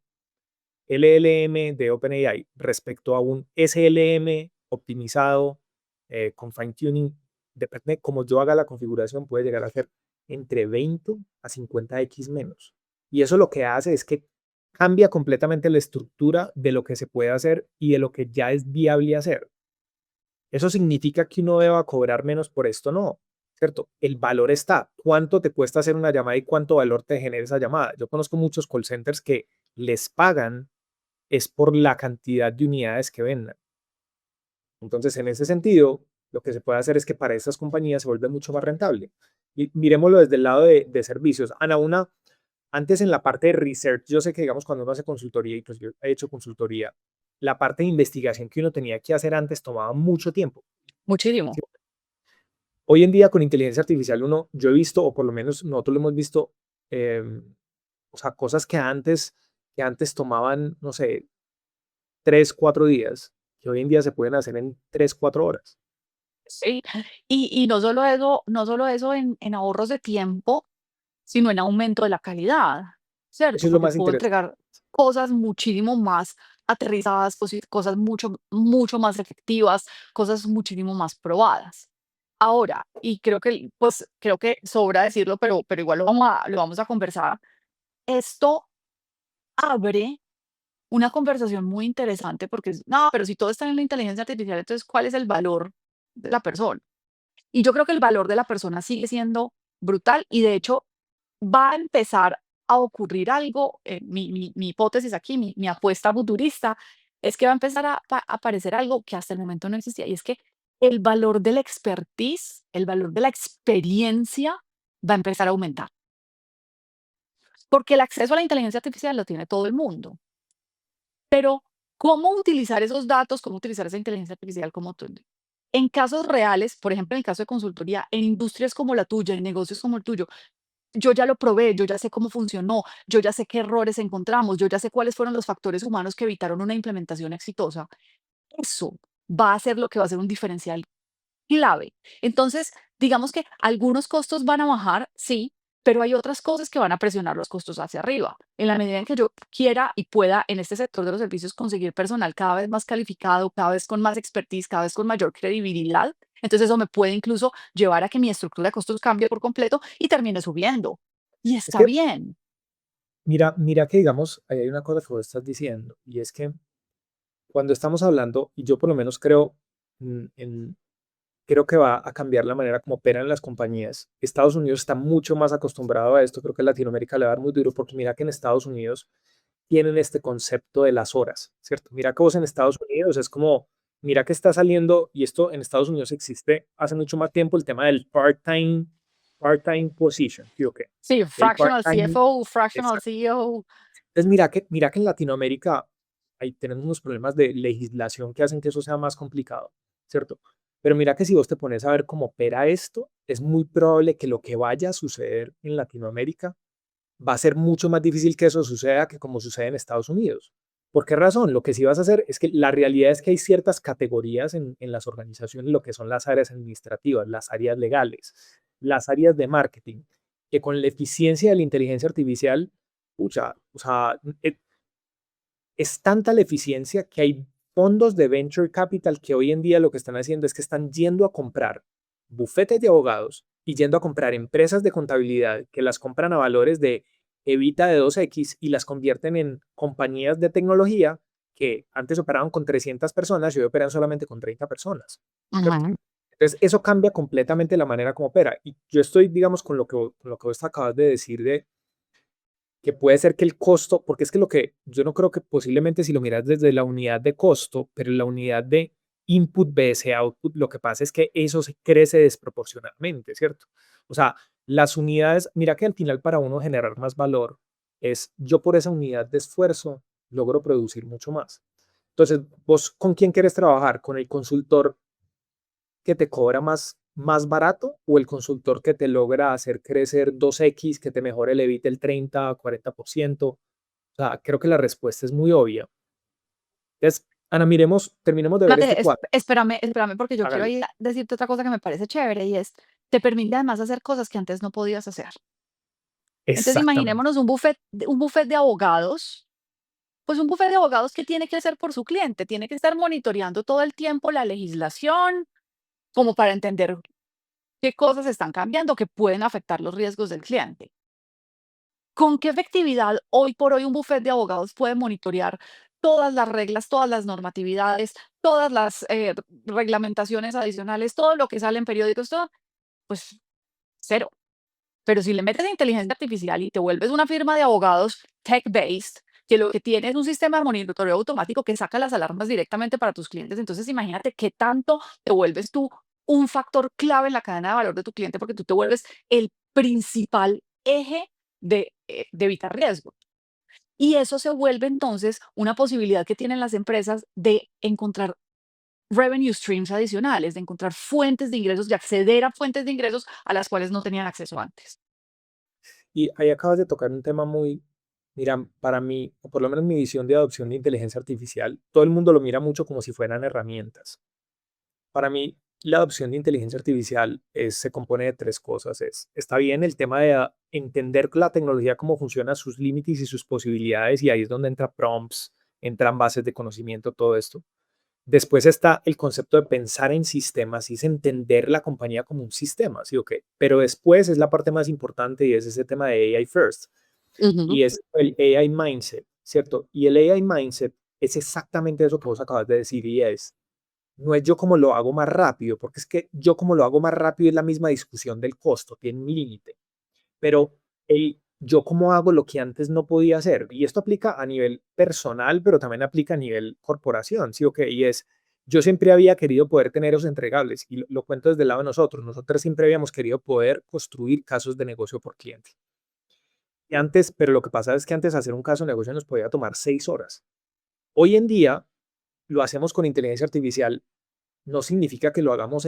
LLM de OpenAI respecto a un SLM optimizado con fine tuning, depende de cómo yo haga la configuración, puede llegar a ser entre 20 a 50x menos. Y eso lo que hace es que cambia completamente la estructura de lo que se puede hacer y de lo que ya es viable hacer. ¿Eso significa que uno deba cobrar menos por esto? No, ¿cierto? El valor está. ¿Cuánto te cuesta hacer una llamada y cuánto valor te genera esa llamada? Yo conozco muchos call centers que les pagan es por la cantidad de unidades que vendan. Entonces, en ese sentido, lo que se puede hacer es que para estas compañías se vuelve mucho más rentable. Y miremoslo desde el lado de servicios. Ana, antes en la parte de research, yo sé que, digamos, cuando uno hace consultoría, y pues yo he hecho consultoría, la parte de investigación que uno tenía que hacer antes tomaba mucho tiempo. Muchísimo. ¿Sí? Hoy en día con inteligencia artificial yo he visto, o por lo menos nosotros lo hemos visto, o sea, cosas que antes tomaban, no sé, 3, 4 días, que hoy en día se pueden hacer en 3, 4 horas. Sí. Y no solo eso en ahorros de tiempo, sino en aumento de la calidad, Eso ¿cierto? es lo Porque más puedo interesante. entregar cosas muchísimo más aterrizadas, cosas mucho más efectivas, cosas muchísimo más probadas. Ahora, y creo que, pues, creo que sobra decirlo, pero igual lo vamos a conversar. Esto abre una conversación muy interesante porque no, pero si todo está en la inteligencia artificial, entonces, ¿cuál es el valor de la persona? Y yo creo que el valor de la persona sigue siendo brutal y de hecho va a empezar a ocurrir algo, mi hipótesis aquí, mi apuesta futurista, es que va a empezar a aparecer algo que hasta el momento no existía, y es que el valor de la expertise, el valor de la experiencia va a empezar a aumentar, porque el acceso a la inteligencia artificial lo tiene todo el mundo, pero ¿cómo utilizar esos datos? ¿Cómo utilizar esa inteligencia artificial como tú? En casos reales, por ejemplo, en el caso de consultoría, en industrias como la tuya, en negocios como el tuyo, yo ya lo probé, yo ya sé cómo funcionó, yo ya sé qué errores encontramos, yo ya sé cuáles fueron los factores humanos que evitaron una implementación exitosa. Eso va a ser lo que va a ser un diferencial clave. Entonces, digamos que algunos costos van a bajar, sí, pero hay otras cosas que van a presionar los costos hacia arriba. En la medida en que yo quiera y pueda en este sector de los servicios conseguir personal cada vez más calificado, cada vez con más expertise, cada vez con mayor credibilidad, entonces eso me puede incluso llevar a que mi estructura de costos cambie por completo y termine subiendo. Y Es está que, bien. mira que, digamos, ahí hay una cosa que vos estás diciendo, y es que cuando estamos hablando, y yo por lo menos creo, mm, en, creo que va a cambiar la manera como operan las compañías. Estados Unidos está mucho más acostumbrado a esto, creo que Latinoamérica le va a dar muy duro, porque mira que en Estados Unidos tienen este concepto de las horas, ¿cierto? Mira que vos en Estados Unidos es como, mira que está saliendo, y esto en Estados Unidos existe hace mucho más tiempo, el tema del part-time position, ¿sí o qué? Sí, El fractional part-time, CFO, fractional exacto. CEO. Entonces, mira que en Latinoamérica ahí tenemos unos problemas de legislación que hacen que eso sea más complicado, ¿cierto? Pero mira que si vos te pones a ver cómo opera esto, es muy probable que lo que vaya a suceder en Latinoamérica va a ser mucho más difícil que eso suceda que como sucede en Estados Unidos. ¿Por qué razón? Lo que sí vas a hacer es que la realidad es que hay ciertas categorías en las organizaciones, lo que son las áreas administrativas, las áreas legales, las áreas de marketing, que con la eficiencia de la inteligencia artificial, pucha, o sea, es tanta la eficiencia que hay fondos de venture capital que hoy en día lo que están haciendo es que están yendo a comprar bufetes de abogados y yendo a comprar empresas de contabilidad que las compran a valores de evita de 2x y las convierten en compañías de tecnología que antes operaban con 300 personas y hoy operan solamente con 30 personas, ¿cierto? Ujú. Entonces, eso cambia completamente la manera como opera. Y yo estoy, digamos, con lo que vos acabas de decir de que puede ser que el costo, porque es que lo que yo no creo que posiblemente si lo miras desde la unidad de costo, pero la unidad de input vs output, lo que pasa es que eso se crece desproporcionalmente, ¿cierto? O sea, las unidades, mira que al final para uno generar más valor es yo por esa unidad de esfuerzo logro producir mucho más. Entonces, vos con quién quieres trabajar, con el consultor que te cobra más barato o el consultor que te logra hacer crecer 2x, que te mejore el EBIT el 30, 40%. O sea, creo que la respuesta es muy obvia. Entonces, Ana, terminemos de ver este Mate, cuadro. espérame, porque yo quiero Hágale. ahí decirte otra cosa que me parece chévere y es, te permite además hacer cosas que antes no podías hacer. Entonces, Exactamente. imaginémonos un buffet de abogados, pues un buffet de abogados que tiene que hacer por su cliente, tiene que estar monitoreando todo el tiempo la legislación, como para entender qué cosas están cambiando que pueden afectar los riesgos del cliente. ¿Con qué efectividad hoy por hoy un bufete de abogados puede monitorear todas las reglas, todas las normatividades, todas las reglamentaciones adicionales, todo lo que sale en periódicos, todo? Pues cero. Pero si le metes inteligencia artificial y te vuelves una firma de abogados tech-based, que lo que tiene es un sistema de monitoreo automático que saca las alarmas directamente para tus clientes, entonces imagínate qué tanto te vuelves tú un factor clave en la cadena de valor de tu cliente, porque tú te vuelves el principal eje de evitar riesgo. Y eso se vuelve entonces una posibilidad que tienen las empresas de encontrar revenue streams adicionales, de encontrar fuentes de ingresos, de acceder a fuentes de ingresos a las cuales no tenían acceso antes. Y ahí acabas de tocar un tema muy, mira, para mí, o por lo menos mi visión de adopción de inteligencia artificial, todo el mundo lo mira mucho como si fueran herramientas. Para mí, la adopción de inteligencia artificial se compone de tres cosas. Está bien el tema de entender la tecnología, cómo funciona, sus límites y sus posibilidades, y ahí es donde entra prompts, entran bases de conocimiento, todo esto. Después está el concepto de pensar en sistemas y es entender la compañía como un sistema, ¿sí o qué? Pero después es la parte más importante y es ese tema de AI first Ujú. y es el AI mindset, ¿cierto? Y el AI mindset es exactamente eso que vos acabas de decir y es no es yo como lo hago más rápido, porque es que yo como lo hago más rápido es la misma discusión del costo, tiene un límite, pero el yo como hago lo que antes no podía hacer, y esto aplica a nivel personal, pero también aplica a nivel corporación, ¿sí o qué? Y es, yo siempre había querido poder tener esos entregables, y lo cuento desde el lado de nosotros siempre habíamos querido poder construir casos de negocio por cliente. Y antes, pero lo que pasa es que antes hacer un caso de negocio nos podía tomar 6 horas. Hoy en día lo hacemos con inteligencia artificial no significa que lo hagamos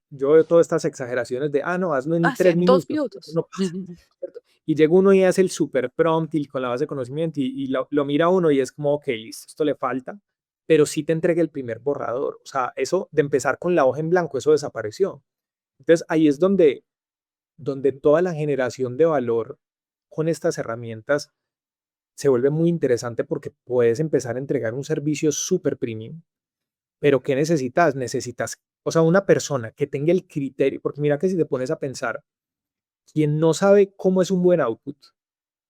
yo veo todas estas exageraciones de, no, hazlo en Hace tres dos minutos, minutos. no pasa, ¿cierto? Y llega uno y hace el super prompt y con la base de conocimiento y lo mira uno y es como, ok, listo, esto le falta, pero sí te entrega el primer borrador. O sea, eso de empezar con la hoja en blanco, eso desapareció. Entonces ahí es donde toda la generación de valor con estas herramientas se vuelve muy interesante porque puedes empezar a entregar un servicio súper premium. Pero ¿qué necesitas? Necesitas, o sea, una persona que tenga el criterio, porque mira que si te pones a pensar, quien no sabe cómo es un buen output,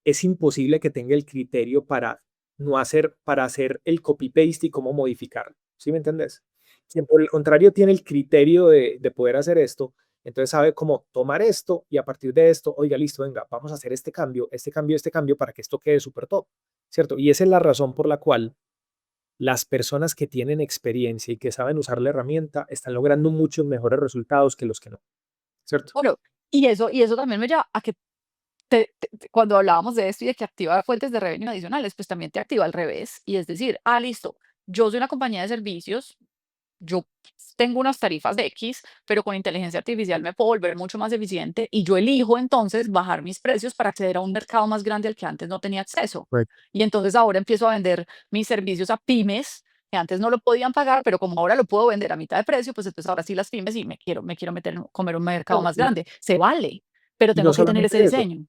es imposible que tenga el criterio para no hacer, para hacer el copy-paste y cómo modificarlo. ¿Sí me entendés? Quien por el contrario tiene el criterio de poder hacer esto, entonces sabe cómo tomar esto y a partir de esto, oiga, listo, venga, vamos a hacer este cambio, este cambio, este cambio para que esto quede súper top. ¿cierto? Y esa es la razón por la cual las personas que tienen experiencia y que saben usar la herramienta están logrando muchos mejores resultados que los que no, ¿cierto? Bueno, y eso también me lleva a que cuando hablábamos de esto y de que activa fuentes de revenue adicionales, pues también te activa al revés. Y es decir, listo, yo soy una compañía de servicios, yo tengo unas tarifas de X, pero con inteligencia artificial me puedo volver mucho más eficiente y yo elijo entonces bajar mis precios para acceder a un mercado más grande al que antes no tenía acceso. Correcto. Y entonces ahora empiezo a vender mis servicios a pymes que antes no lo podían pagar, pero como ahora lo puedo vender a mitad de precio, pues entonces ahora sí las pymes y me quiero meter comer un mercado No, más grande. Se vale, pero y no tengo que tener ese solamente eso, diseño.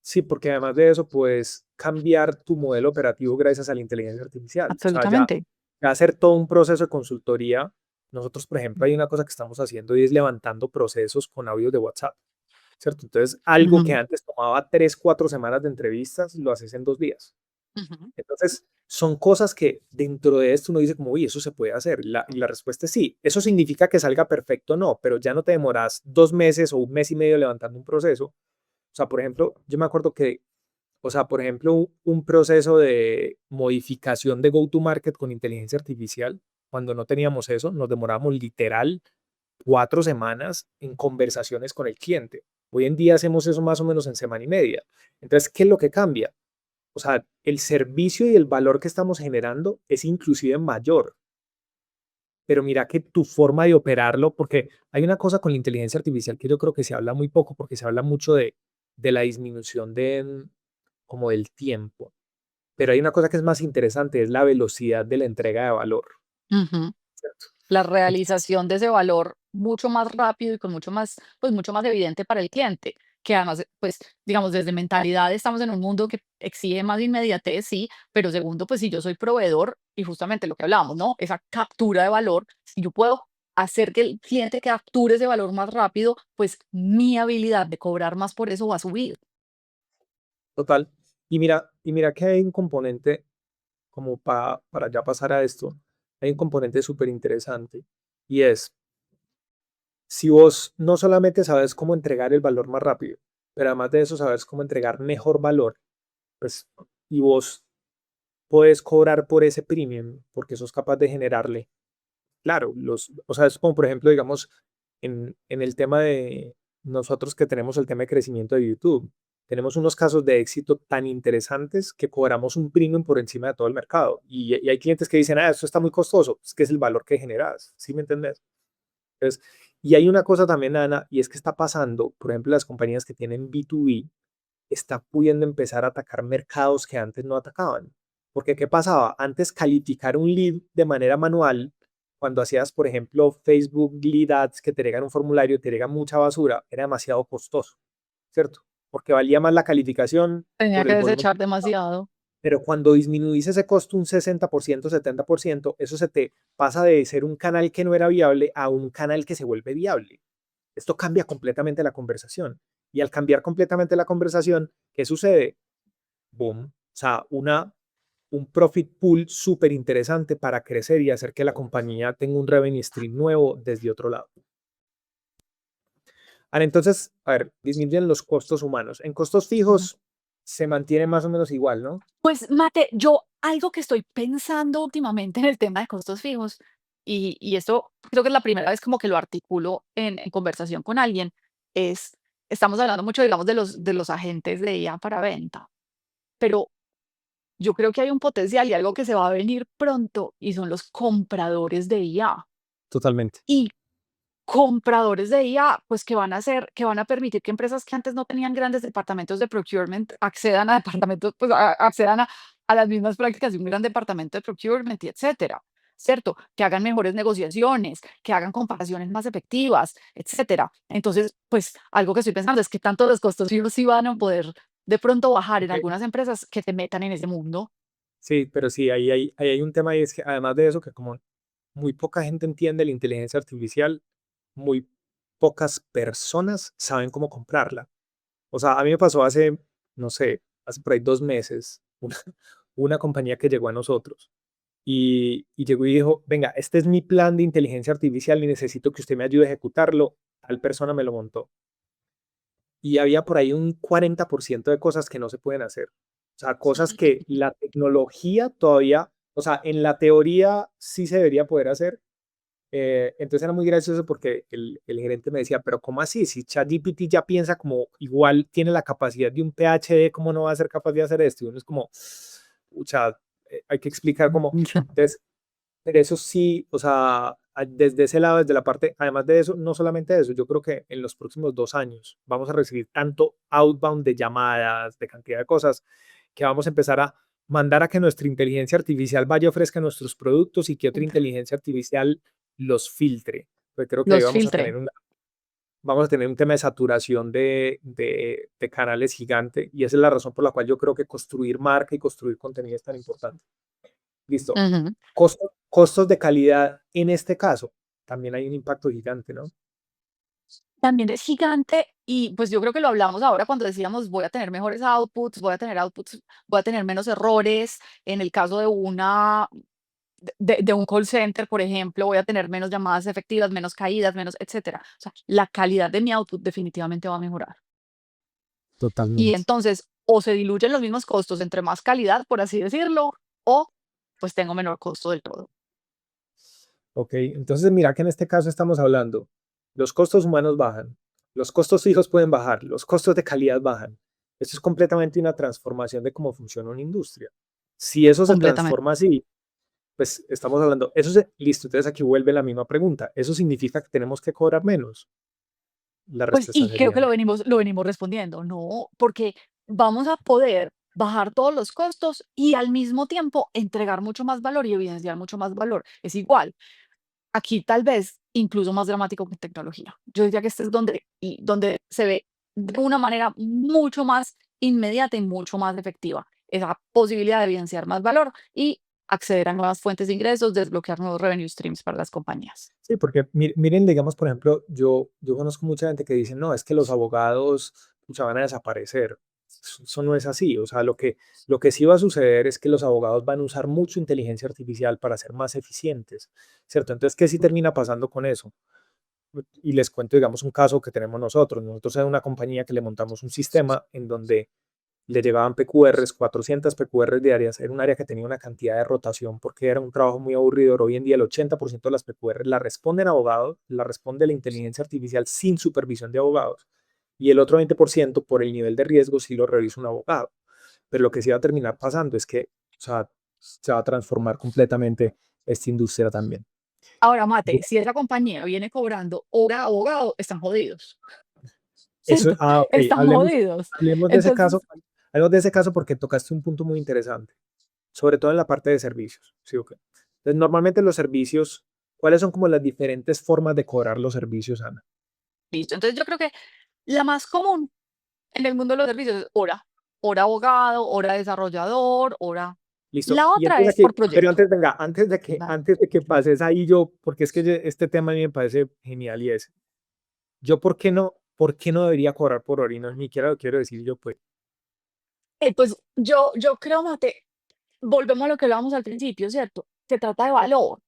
sí, porque además de eso, puedes cambiar tu modelo operativo gracias a la inteligencia artificial. O sea, Absolutamente. ya hacer todo un proceso de consultoría. Nosotros, por ejemplo, hay una cosa que estamos haciendo y es levantando procesos con audios de WhatsApp, ¿cierto? Entonces, algo que Ujú, antes tomaba 3, 4 semanas de entrevistas, lo haces en 2 días. ujú. Entonces, son cosas que dentro de esto uno dice como, uy, eso se puede hacer. Y la respuesta es sí. ¿Eso significa que salga perfecto? No, pero ya no te demoras 2 meses o un mes y medio levantando un proceso. O sea, por ejemplo, yo me acuerdo que, o sea, por ejemplo, un proceso de modificación de go-to-market con inteligencia artificial, cuando no teníamos eso, nos demoramos literal 4 semanas en conversaciones con el cliente. Hoy en día hacemos eso más o menos en semana y media. Entonces, ¿qué es lo que cambia? O sea, el servicio y el valor que estamos generando es inclusive mayor. Pero mira que tu forma de operarlo, porque hay una cosa con la inteligencia artificial que yo creo que se habla muy poco, porque se habla mucho de la disminución como del tiempo. Pero hay una cosa que es más interesante, es la velocidad de la entrega de valor, Ujú. ¿cierto? La Entonces, realización de ese valor mucho más rápido y con mucho más evidente para el cliente, que además, pues, digamos, desde mentalidad estamos en un mundo que exige más inmediatez, sí, pero segundo, pues, si yo soy proveedor y justamente lo que hablábamos, ¿no? Esa captura de valor, si yo puedo hacer que el cliente capture ese valor más rápido, pues mi habilidad de cobrar más por eso va a subir. total. Y mira que hay un componente, como para ya pasar a esto, hay un componente súper interesante y es, si vos no solamente sabes cómo entregar el valor más rápido, pero además de eso sabes cómo entregar mejor valor, pues, y vos puedes cobrar por ese premium porque sos capaz de generarle. Claro, o sea, es como por ejemplo, digamos, en el tema de nosotros que tenemos el tema de crecimiento de YouTube. Tenemos unos casos de éxito tan interesantes que cobramos un premium por encima de todo el mercado. Y hay clientes que dicen, esto está muy costoso, es que es el valor que generas, ¿sí me entendés? Entonces, y hay una cosa también, Ana, y es que está pasando, por ejemplo, las compañías que tienen B2B están pudiendo empezar a atacar mercados que antes no atacaban. Porque, ¿qué pasaba? Antes calificar un lead de manera manual, cuando hacías, por ejemplo, Facebook Lead Ads, que te llegan un formulario, te llegan mucha basura, era demasiado costoso, ¿cierto? Porque valía más la calificación Tenía por que el volumen. desechar demasiado. Pero cuando disminuís ese costo un 60%, 70%, eso se te pasa de ser un canal que no era viable a un canal que se vuelve viable. Esto cambia completamente la conversación. Y al cambiar completamente la conversación, ¿qué sucede? Boom. O sea, un profit pool súper interesante para crecer y hacer que la compañía tenga un revenue stream nuevo desde otro lado. Ahora, entonces, a ver, disminuyen los costos humanos. En costos fijos se mantiene más o menos igual, ¿no? Pues, Mate, yo algo que estoy pensando últimamente en el tema de costos fijos, y esto creo que es la primera vez como que lo articulo en conversación con alguien, es, estamos hablando mucho, digamos, de los agentes de IA para venta, pero yo creo que hay un potencial y algo que se va a venir pronto, y son los compradores de IA. Totalmente. Y compradores de IA, pues, que van a permitir que empresas que antes no tenían grandes departamentos de procurement accedan a departamentos, pues, accedan a las mismas prácticas de un gran departamento de procurement y etcétera, ¿cierto? Que hagan mejores negociaciones, que hagan comparaciones más efectivas, etcétera. Entonces, pues, algo que estoy pensando es que tanto los costos fijos sí van a poder de pronto bajar en Ok. algunas empresas que te metan en ese mundo. Sí, pero sí, ahí hay un tema y es que además de eso, que como muy poca gente entiende la inteligencia artificial, muy pocas personas saben cómo comprarla. O sea, a mí me pasó hace, no sé, hace por ahí 2 meses, una compañía que llegó a nosotros y llegó y dijo, venga, este es mi plan de inteligencia artificial y necesito que usted me ayude a ejecutarlo. Tal persona me lo montó. Y había por ahí un 40% de cosas que no se pueden hacer. O sea, cosas que la tecnología todavía, o sea, en la teoría sí se debería poder hacer. Entonces era muy gracioso porque el gerente me decía, pero ¿cómo así? Si ChatGPT ya piensa como igual tiene la capacidad de un PhD, ¿cómo no va a ser capaz de hacer esto? Y uno es como, sea, hay que explicar cómo. Entonces, pero eso sí, o sea, desde ese lado, desde la parte, además de eso, no solamente eso, yo creo que en los próximos 2 años vamos a recibir tanto outbound de llamadas, de cantidad de cosas, que vamos a empezar a mandar a que nuestra inteligencia artificial vaya y ofrezca nuestros productos y que otra inteligencia artificial los filtre. Pues creo que ahí Los filtre. vamos a tener un tema de saturación de canales gigante y esa es la razón por la cual yo creo que construir marca y construir contenido es tan importante. Listo. Ujú. Costos de calidad en este caso, también hay un impacto gigante, ¿no? También es gigante y, pues, yo creo que lo hablamos ahora cuando decíamos: "Voy a tener mejores outputs, voy a tener menos errores". En el caso de una de un call center, por ejemplo, voy a tener menos llamadas efectivas, menos caídas, menos etcétera. O sea, la calidad de mi output definitivamente va a mejorar. Y Totalmente. entonces, o se diluyen los mismos costos entre más calidad, por así decirlo, o, pues, tengo menor costo del todo. Ok, entonces mira que en este caso estamos hablando, los costos humanos bajan, los costos fijos pueden bajar, los costos de calidad bajan. Esto es completamente una transformación de cómo funciona una industria. Si eso se Completamente. transforma así, pues estamos hablando, listo, entonces aquí vuelve la misma pregunta, ¿eso significa que tenemos que cobrar menos? La Pues, respuesta y creo sería que no. lo venimos respondiendo, no, porque vamos a poder bajar todos los costos y al mismo tiempo entregar mucho más valor y evidenciar mucho más valor. Es igual, aquí tal vez incluso más dramático que en tecnología. Yo diría que este es donde se ve de una manera mucho más inmediata y mucho más efectiva esa posibilidad de evidenciar más valor y acceder a nuevas fuentes de ingresos, desbloquear nuevos revenue streams para las compañías. Sí, porque miren, digamos, por ejemplo, yo conozco mucha gente que dice, no, es que los abogados pucha, van a desaparecer. Eso no es así. O sea, lo que sí va a suceder es que los abogados van a usar mucho inteligencia artificial para ser más eficientes, ¿cierto? Entonces, ¿qué sí termina pasando con eso? Y les cuento, digamos, un caso que tenemos nosotros. Nosotros en una compañía que le montamos un sistema en donde le llegaban PQRs, 400 PQRs diarias. Era un área que tenía una cantidad de rotación porque era un trabajo muy aburrido. Hoy en día el 80% de las PQRs la responden abogados, la responde la inteligencia artificial sin supervisión de abogados. Y el otro 20% por el nivel de riesgo sí lo revisa un abogado. Pero lo que sí va a terminar pasando es que, o sea, se va a transformar completamente esta industria también. Ahora, Mate, si esa compañía viene cobrando hora a abogado, están jodidos, Eso, ¿cierto? ok, Están jodidos. hablemos de ese Entonces, caso, hablemos de ese caso porque tocaste un punto muy interesante, sobre todo en la parte de servicios. ¿Sí, ok? Entonces, normalmente los servicios, ¿cuáles son como las diferentes formas de cobrar los servicios, Ana? listo. Entonces, yo creo que la más común en el mundo de los servicios es hora. Hora abogado, hora desarrollador, hora. Listo. La Y otra antes de es que, por pero proyecto. antes, venga, Vale. antes de que pases ahí yo, porque es que este tema a mí me parece genial y es, yo, por qué no debería cobrar por hora? Y no, ni siquiera lo quiero decir yo, pues. Pues yo creo, Mate, volvemos a lo que hablábamos al principio, ¿cierto? Se trata de valor.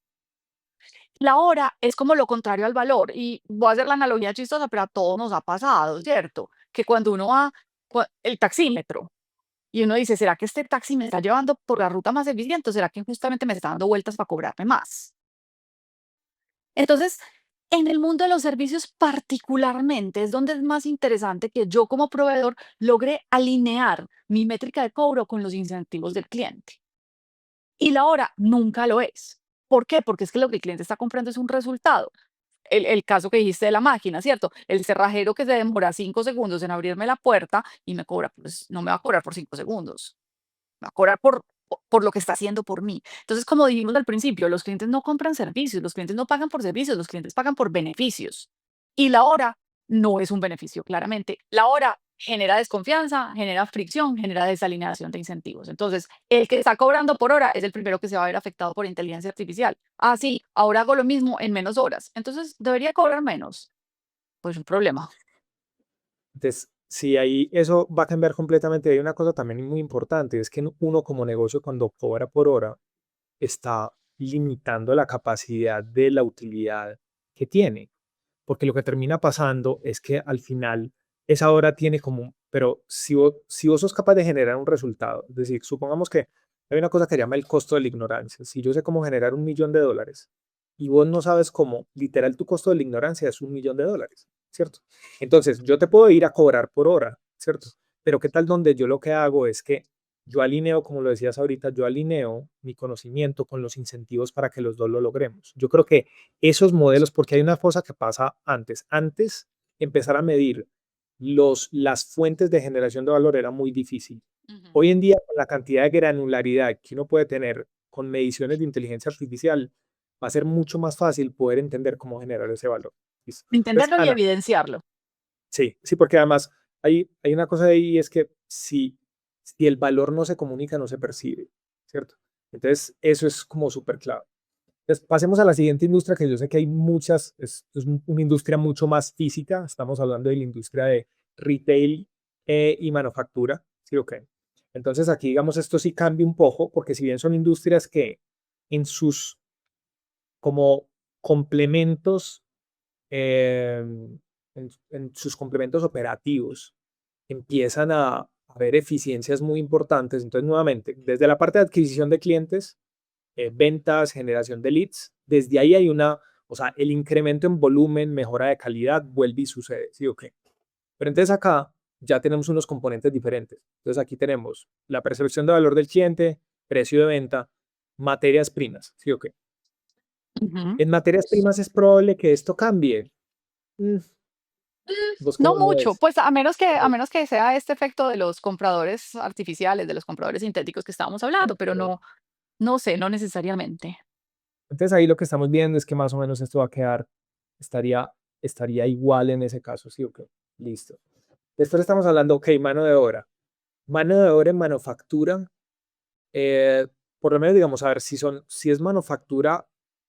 La hora es como lo contrario al valor. Y voy a hacer la analogía chistosa, pero a todos nos ha pasado, ¿cierto? Que cuando uno va, el taxímetro, y uno dice, ¿será que este taxi me está llevando por la ruta más eficiente o será que justamente me está dando vueltas para cobrarme más? Entonces, en el mundo de los servicios particularmente es donde es más interesante que yo como proveedor logre alinear mi métrica de cobro con los incentivos del cliente. Y la hora nunca lo es. ¿Por qué? Porque es que lo que el cliente está comprando es un resultado. El caso que dijiste de la máquina, ¿cierto? El cerrajero que se demora 5 segundos en abrirme la puerta y me cobra, pues no me va a cobrar por 5 segundos, me va a cobrar por lo que está haciendo por mí. Entonces, como dijimos al principio, los clientes no compran servicios, los clientes no pagan por servicios, los clientes pagan por beneficios. Y la hora no es un beneficio, claramente. La hora genera desconfianza, genera fricción, genera desalineación de incentivos. Entonces, el que está cobrando por hora es el primero que se va a ver afectado por inteligencia artificial. Ah, sí, ahora hago lo mismo en menos horas. Entonces, ¿debería cobrar menos? Pues un problema. Entonces, si ahí eso va a cambiar completamente, hay una cosa también muy importante, es que uno como negocio cuando cobra por hora está limitando la capacidad de la utilidad que tiene, porque lo que termina pasando es que al final esa hora tiene como pero si vos sos capaz de generar un resultado, es decir, supongamos que hay una cosa que se llama el costo de la ignorancia. Si yo sé cómo generar $1.000.000 y vos no sabes cómo, literal tu costo de la ignorancia es $1.000.000, ¿cierto? Entonces, yo te puedo ir a cobrar por hora, ¿cierto? Pero ¿qué tal donde yo lo que hago es que yo alineo, como lo decías ahorita, yo alineo mi conocimiento con los incentivos para que los dos lo logremos? Yo creo que esos modelos, porque hay una cosa que pasa antes. Antes, empezar a medir las fuentes de generación de valor era muy difícil. Ujú. Hoy en día, con la cantidad de granularidad que uno puede tener con mediciones de inteligencia artificial, va a ser mucho más fácil poder entender cómo generar ese valor. ¿Listo? Entonces, Entenderlo y Ana, evidenciarlo. sí, sí, porque además hay una cosa ahí, es que si el valor no se comunica, no se percibe, ¿cierto? Entonces, eso es como súper clave. Entonces, pasemos a la siguiente industria, que yo sé que hay muchas, es una industria mucho más física. Estamos hablando de la industria de retail y manufactura. Sí, ok. Entonces, aquí, digamos, esto sí cambia un poco, porque si bien son industrias que en sus como complementos, en sus complementos operativos, empiezan a ver eficiencias muy importantes. Entonces, nuevamente, desde la parte de adquisición de clientes, ventas, generación de leads, desde ahí hay o sea, el incremento en volumen, mejora de calidad, vuelve y sucede, ¿sí o qué? Pero entonces acá ya tenemos unos componentes diferentes. Entonces aquí tenemos la percepción de valor del cliente, precio de venta, materias primas, ¿sí o qué? Ujú. En materias primas es probable que esto cambie. Mm, ¿Vos No cómo lo mucho, ves? pues a menos que sea este efecto de los compradores artificiales, de los compradores sintéticos que estábamos hablando, pero Ok. no sé, no necesariamente. Entonces ahí lo que estamos viendo es que más o menos esto va a quedar, estaría, estaría igual en ese caso, ¿sí o qué? Listo. Después estamos hablando, ok, mano de obra. Mano de obra en manufactura, por lo menos digamos, a ver, si es manufactura,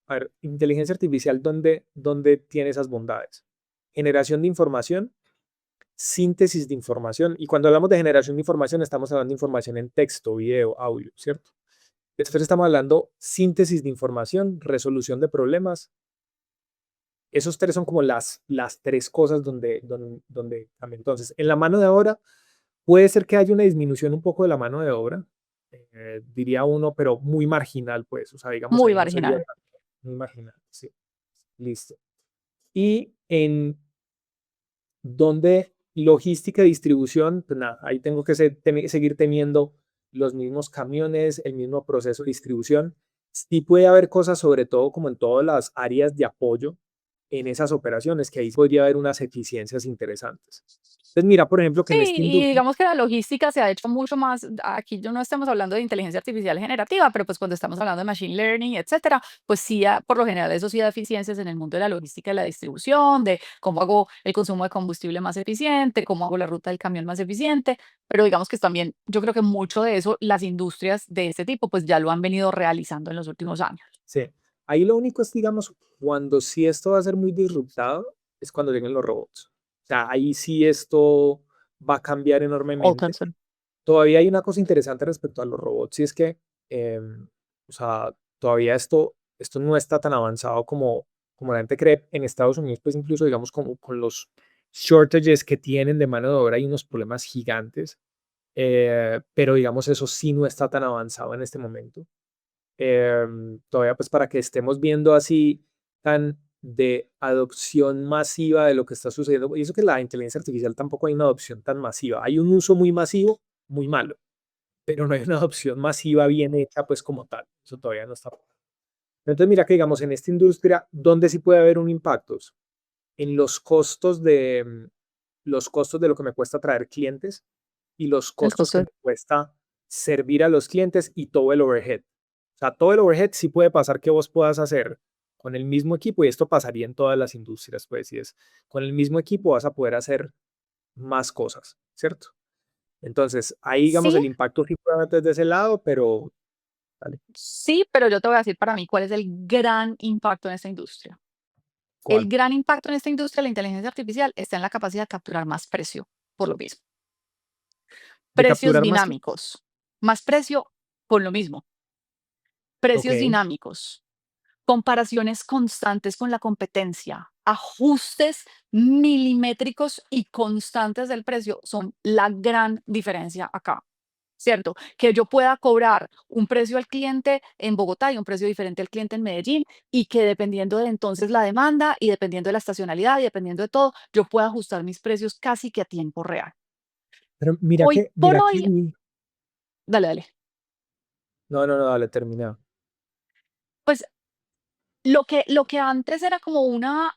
a ver, inteligencia artificial, ¿dónde tiene esas bondades? Generación de información, síntesis de información, y cuando hablamos de generación de información, estamos hablando de información en texto, video, audio, ¿cierto? Después estamos hablando síntesis de información, resolución de problemas. Esos tres son como las tres cosas donde cambia. Entonces, en la mano de obra, puede ser que haya una disminución un poco de la mano de obra, diría uno, pero muy marginal, pues, o sea, digamos, Muy ahí no sería marginal. muy marginal, sí, listo. Y en donde logística y distribución, pues nada, ahí tengo que seguir teniendo los mismos camiones, el mismo proceso de distribución. Sí puede haber cosas, sobre todo como en todas las áreas de apoyo en esas operaciones, que ahí podría haber unas eficiencias interesantes. Entonces, mira, por ejemplo, que Sí, en esta y industria, digamos que la logística se ha hecho mucho más, aquí yo no estamos hablando de inteligencia artificial generativa, pero pues cuando estamos hablando de machine learning, etcétera, pues sí, por lo general eso sí da eficiencias en el mundo de la logística y la distribución, de cómo hago el consumo de combustible más eficiente, cómo hago la ruta del camión más eficiente, pero digamos que también yo creo que mucho de eso las industrias de este tipo pues ya lo han venido realizando en los últimos años. sí, ahí lo único es, digamos, cuando sí esto va a ser muy disruptado, es cuando lleguen los robots. O sea, ahí sí esto va a cambiar enormemente. Otras. Todavía hay una cosa interesante respecto a los robots, y es que, o sea, todavía esto no está tan avanzado como la gente cree. En Estados Unidos, pues incluso, digamos, como con los shortages que tienen de mano de obra, hay unos problemas gigantes, pero digamos, eso sí no está tan avanzado en este momento. Todavía pues para que estemos viendo así tan de adopción masiva de lo que está sucediendo. Y eso que la inteligencia artificial tampoco hay una adopción tan masiva. Hay un uso muy masivo, muy malo, pero no hay una adopción masiva bien hecha pues como tal. Eso todavía no está. Entonces mira que digamos en esta industria, ¿dónde sí puede haber un impacto? En los costos de lo que me cuesta traer clientes y los El costos que costo. me cuesta servir a los clientes y todo el overhead. O sea, todo el overhead sí puede pasar que vos puedas hacer con el mismo equipo, y esto pasaría en todas las industrias, pues, y es con el mismo equipo vas a poder hacer más cosas, ¿cierto? Entonces, ahí digamos Sí, el impacto sí puede haber desde ese lado, pero dale, sí, pero yo te voy a decir para mí cuál es el gran impacto en esta industria. El ¿cuál? gran impacto en esta industria de la inteligencia artificial está en la capacidad de capturar más precio, por lo mismo. De Precios capturar más que, dinámicos. Más precio por lo mismo. ok, Precios dinámicos. Comparaciones constantes con la competencia. ajustes milimétricos y constantes del precio son la gran diferencia acá. ¿Cierto? Que yo pueda cobrar un precio al cliente en Bogotá y un precio diferente al cliente en Medellín, y que dependiendo de entonces la demanda y dependiendo de la estacionalidad y dependiendo de todo, yo pueda ajustar mis precios casi que a tiempo real. Pero Hoy por mira que, hoy, dale, dale. no, no, no, dale, termina. Pues lo que antes era como una,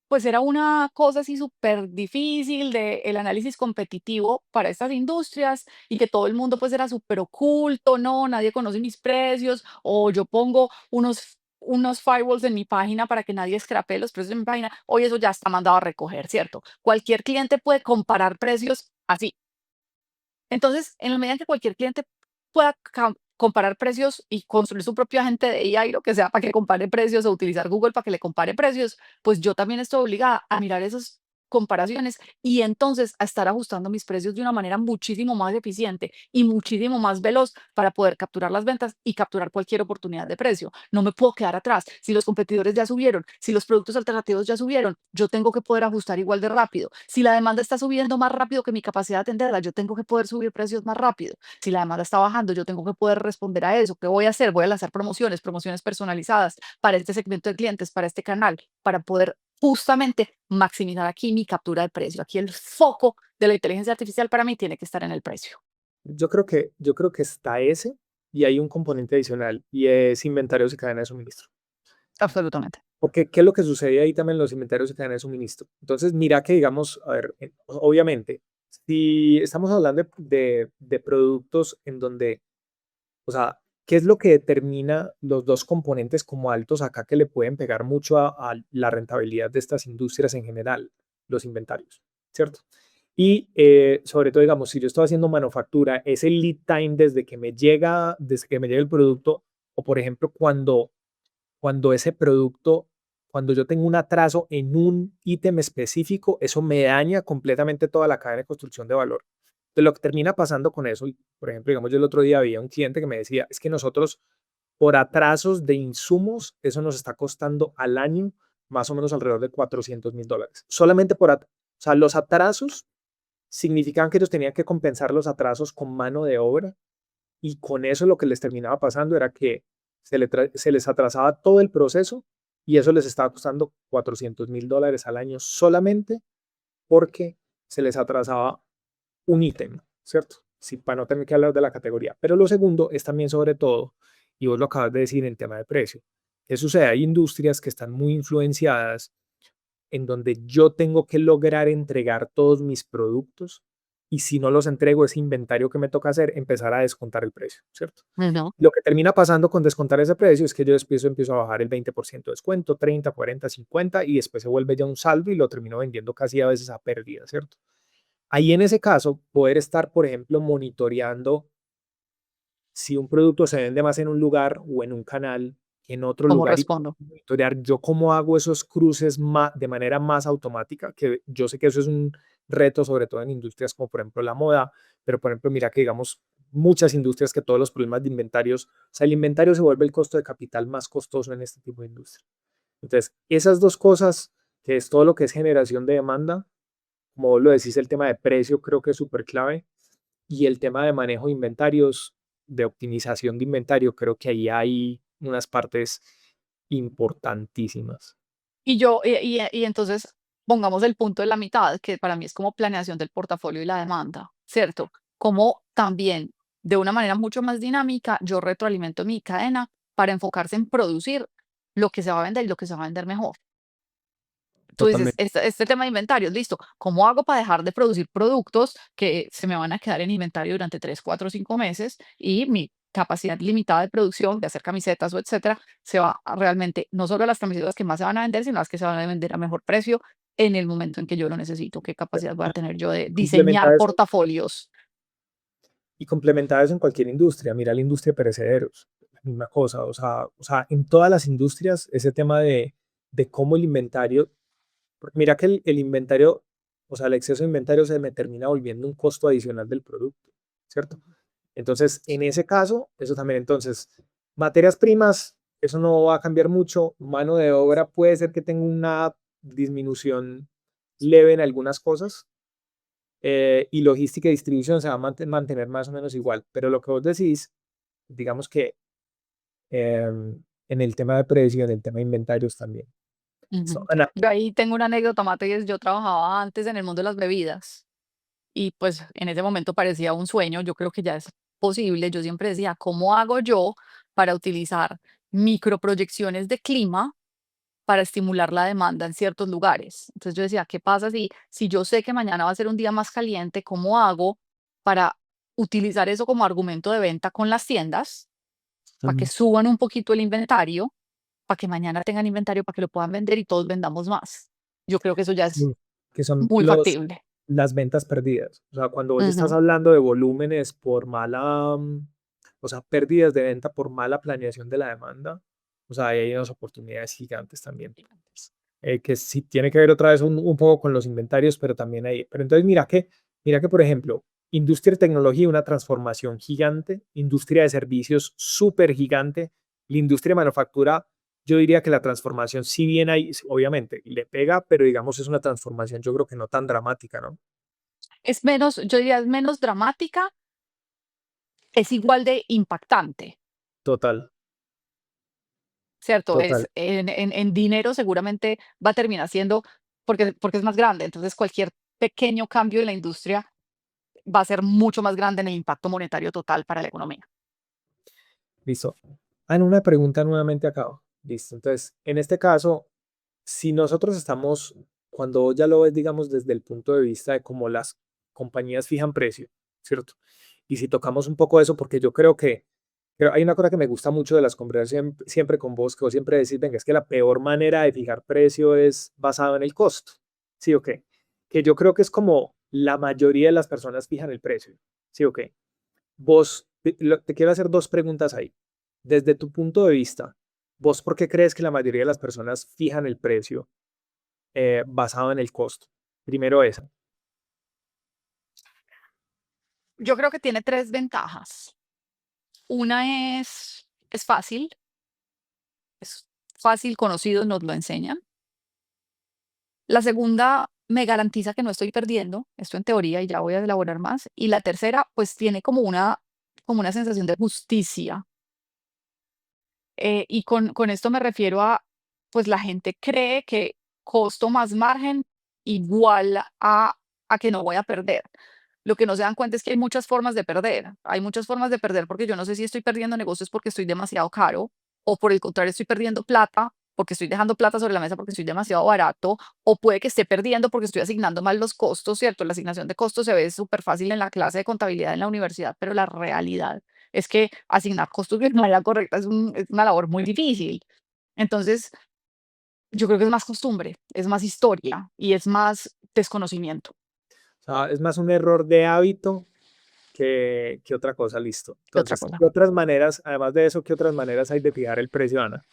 pues era una cosa así súper difícil de el análisis competitivo para estas industrias, y que todo el mundo pues era súper oculto, no, nadie conoce mis precios, o yo pongo unos firewalls en mi página para que nadie scrapee los precios de mi página. Hoy eso ya está mandado a recoger, ¿cierto? Cualquier cliente puede comparar precios así. Entonces, en la medida en que cualquier cliente pueda comparar precios y construir su propio agente de AI, lo que sea, para que compare precios, o utilizar Google para que le compare precios, pues yo también estoy obligada a mirar esas comparaciones y entonces a estar ajustando mis precios de una manera muchísimo más eficiente y muchísimo más veloz para poder capturar las ventas y capturar cualquier oportunidad de precio. No me puedo quedar atrás. Si los competidores ya subieron, si los productos alternativos ya subieron, yo tengo que poder ajustar igual de rápido. Si la demanda está subiendo más rápido que mi capacidad de atenderla, yo tengo que poder subir precios más rápido. Si la demanda está bajando, yo tengo que poder responder a eso. ¿Qué voy a hacer? Voy a lanzar promociones, promociones personalizadas para este segmento de clientes, para este canal, para poder justamente maximizar aquí mi captura de precio. Aquí el foco de la inteligencia artificial para mí tiene que estar en el precio. Yo creo que está ese y hay un componente adicional y es inventarios y cadena de suministro. Absolutamente. Porque, ¿qué es lo que sucede ahí también en los inventarios y cadena de suministro? Entonces, mira que, digamos, a ver, obviamente, si estamos hablando de productos en donde, o sea, ¿qué es lo que determina los dos componentes como altos acá que le pueden pegar mucho a la rentabilidad de estas industrias en general? Los inventarios, ¿cierto? Y sobre todo, digamos, si yo estoy haciendo manufactura, ese lead time desde que me llega el producto, o por ejemplo, cuando ese producto, cuando yo tengo un atraso en un ítem específico, eso me daña completamente toda la cadena de construcción de valor. Entonces, lo que termina pasando con eso, y por ejemplo, digamos, yo el otro día había un cliente que me decía, es que nosotros por atrasos de insumos, eso nos está costando al año más o menos alrededor de $400,000. Solamente o sea, los atrasos significaban que ellos tenían que compensar los atrasos con mano de obra y con eso lo que les terminaba pasando era que se les atrasaba todo el proceso y eso les estaba costando $400,000 al año solamente porque se les atrasaba un ítem, ¿cierto? Sí, para no tener que hablar de la categoría. Pero lo segundo es también sobre todo, y vos lo acabas de decir en tema de precio, ¿qué sucede? Hay industrias que están muy influenciadas en donde yo tengo que lograr entregar todos mis productos y si no los entrego, ese inventario que me toca hacer, empezar a descontar el precio, ¿cierto? No. Lo que termina pasando con descontar ese precio es que yo después empiezo a bajar el 20% de descuento, 30, 40, 50 y después se vuelve ya un saldo y lo termino vendiendo casi a veces a pérdida, ¿cierto? Ahí en ese caso, poder estar, por ejemplo, monitoreando si un producto se vende más en un lugar o en un canal que en otro ¿Cómo lugar y respondo? monitorear yo cómo hago esos cruces de manera más automática, que yo sé que eso es un reto, sobre todo en industrias como por ejemplo la moda, pero por ejemplo, mira que digamos muchas industrias que todos los problemas de inventarios, o sea, el inventario se vuelve el costo de capital más costoso en este tipo de industria. Entonces, esas dos cosas, que es todo lo que es generación de demanda, como vos lo decís, el tema de precio creo que es súper clave y el tema de manejo de inventarios, de optimización de inventario, creo que ahí hay unas partes importantísimas. Y entonces pongamos el punto de la mitad, que para mí es como planeación del portafolio y la demanda, ¿cierto? Como también de una manera mucho más dinámica, yo retroalimento mi cadena para enfocarse en producir lo que se va a vender y lo que se va a vender mejor. Tú dices, Totalmente. este tema de inventarios, listo. ¿Cómo hago para dejar de producir productos que se me van a quedar en inventario durante 3, 4, 5 meses y mi capacidad limitada de producción, de hacer camisetas o etcétera, se va a realmente, no solo a las camisetas que más se van a vender, sino las que se van a vender a mejor precio en el momento en que yo lo necesito? ¿Qué capacidad voy a tener yo de diseñar Complementar eso portafolios? y complementar eso en cualquier industria. Mira la industria de perecederos, la misma cosa. O sea, en todas las industrias, ese tema de cómo el inventario, porque mira que el inventario, o sea, el exceso de inventario se me termina volviendo un costo adicional del producto, ¿cierto? Entonces, en ese caso, eso también, entonces, materias primas, eso no va a cambiar mucho. Mano de obra puede ser que tenga una disminución leve en algunas cosas, y logística y distribución se va a mantener más o menos igual. Pero lo que vos decís, digamos que en el tema de precio, en el tema de inventarios también. So, Ujú. Ana, Yo ahí tengo una anécdota, Mate, y es yo trabajaba antes en el mundo de las bebidas y pues en ese momento parecía un sueño, yo creo que ya es posible. Yo siempre decía, ¿cómo hago yo para utilizar microproyecciones de clima para estimular la demanda en ciertos lugares? Entonces yo decía, ¿qué pasa si yo sé que mañana va a ser un día más caliente? ¿Cómo hago para utilizar eso como argumento de venta con las tiendas para que ujú, suban un poquito el inventario, para que mañana tengan inventario, para que lo puedan vender y todos vendamos más? Yo creo que eso ya es sí, que son muy factible. las ventas perdidas. O sea, cuando vos estás Ujú. hablando de volúmenes por o sea, pérdidas de venta por mala planeación de la demanda, o sea, ahí hay unas oportunidades gigantes también. Que sí tiene que ver otra vez un poco con los inventarios, pero también ahí. Pero entonces mira que, por ejemplo, industria de tecnología, una transformación gigante, industria de servicios súper gigante, la industria de manufactura, yo diría que la transformación, si bien hay, obviamente, le pega, pero digamos es una transformación, yo creo que no tan dramática, ¿no? Es menos, yo diría, es menos dramática, es igual de impactante, Total, ¿cierto? total. Es en dinero seguramente va a terminar siendo, porque es más grande, entonces cualquier pequeño cambio en la industria va a ser mucho más grande en el impacto monetario total para la economía. Listo. En una pregunta nuevamente acá. Listo. Entonces, en este caso, si nosotros estamos, cuando ya lo ves, digamos, desde el punto de vista de cómo las compañías fijan precio, ¿cierto? Y si tocamos un poco eso, porque yo creo que pero hay una cosa que me gusta mucho de las conversaciones siempre con vos, que vos siempre decís, venga, es que la peor manera de fijar precio es basado en el costo. ¿Sí o qué? Que yo creo que es como la mayoría de las personas fijan el precio. ¿Sí o qué? Vos, te quiero hacer dos preguntas ahí. Desde tu punto de vista, ¿vos por qué crees que la mayoría de las personas fijan el precio basado en el costo? Primero esa. Yo creo que tiene 3 ventajas. Una es fácil, es fácil, conocido, nos lo enseñan. La segunda me garantiza que no estoy perdiendo, esto en teoría, y ya voy a elaborar más. Y la tercera, pues tiene como una sensación de justicia. Y con esto me refiero a, pues la gente cree que costo más margen igual a que no voy a perder. Lo que no se dan cuenta es que hay muchas formas de perder. Hay muchas formas de perder porque yo no sé si estoy perdiendo negocios porque estoy demasiado caro o por el contrario estoy perdiendo plata porque estoy dejando plata sobre la mesa porque estoy demasiado barato o puede que esté perdiendo porque estoy asignando mal los costos, ¿cierto? La asignación de costos se ve súper fácil en la clase de contabilidad en la universidad, pero la realidad es que asignar costos de manera correcta es una labor muy difícil. Entonces, yo creo que es más costumbre, es más historia y es más desconocimiento O sea, es más un error de hábito que otra cosa, listo. que otra Entonces, cosa. ¿qué otras maneras, además de eso, qué otras maneras hay de fijar el precio, Ana?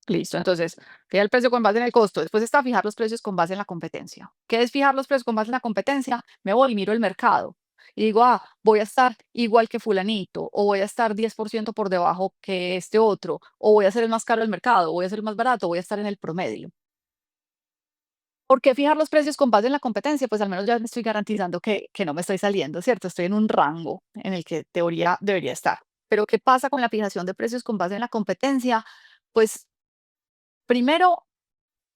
Listo, entonces, fija el precio con base en el costo. Después está fijar los precios con base en la competencia. ¿Qué es fijar los precios con base en la competencia? Me voy y miro el mercado. Y digo, voy a estar igual que fulanito, o voy a estar 10% por debajo que este otro, o voy a ser el más caro del mercado, o voy a ser el más barato, voy a estar en el promedio. ¿Por qué fijar los precios con base en la competencia? Pues al menos ya me estoy garantizando que no me estoy saliendo, ¿cierto? Estoy en un rango en el que teoría debería estar. Pero ¿qué pasa con la fijación de precios con base en la competencia? Pues primero,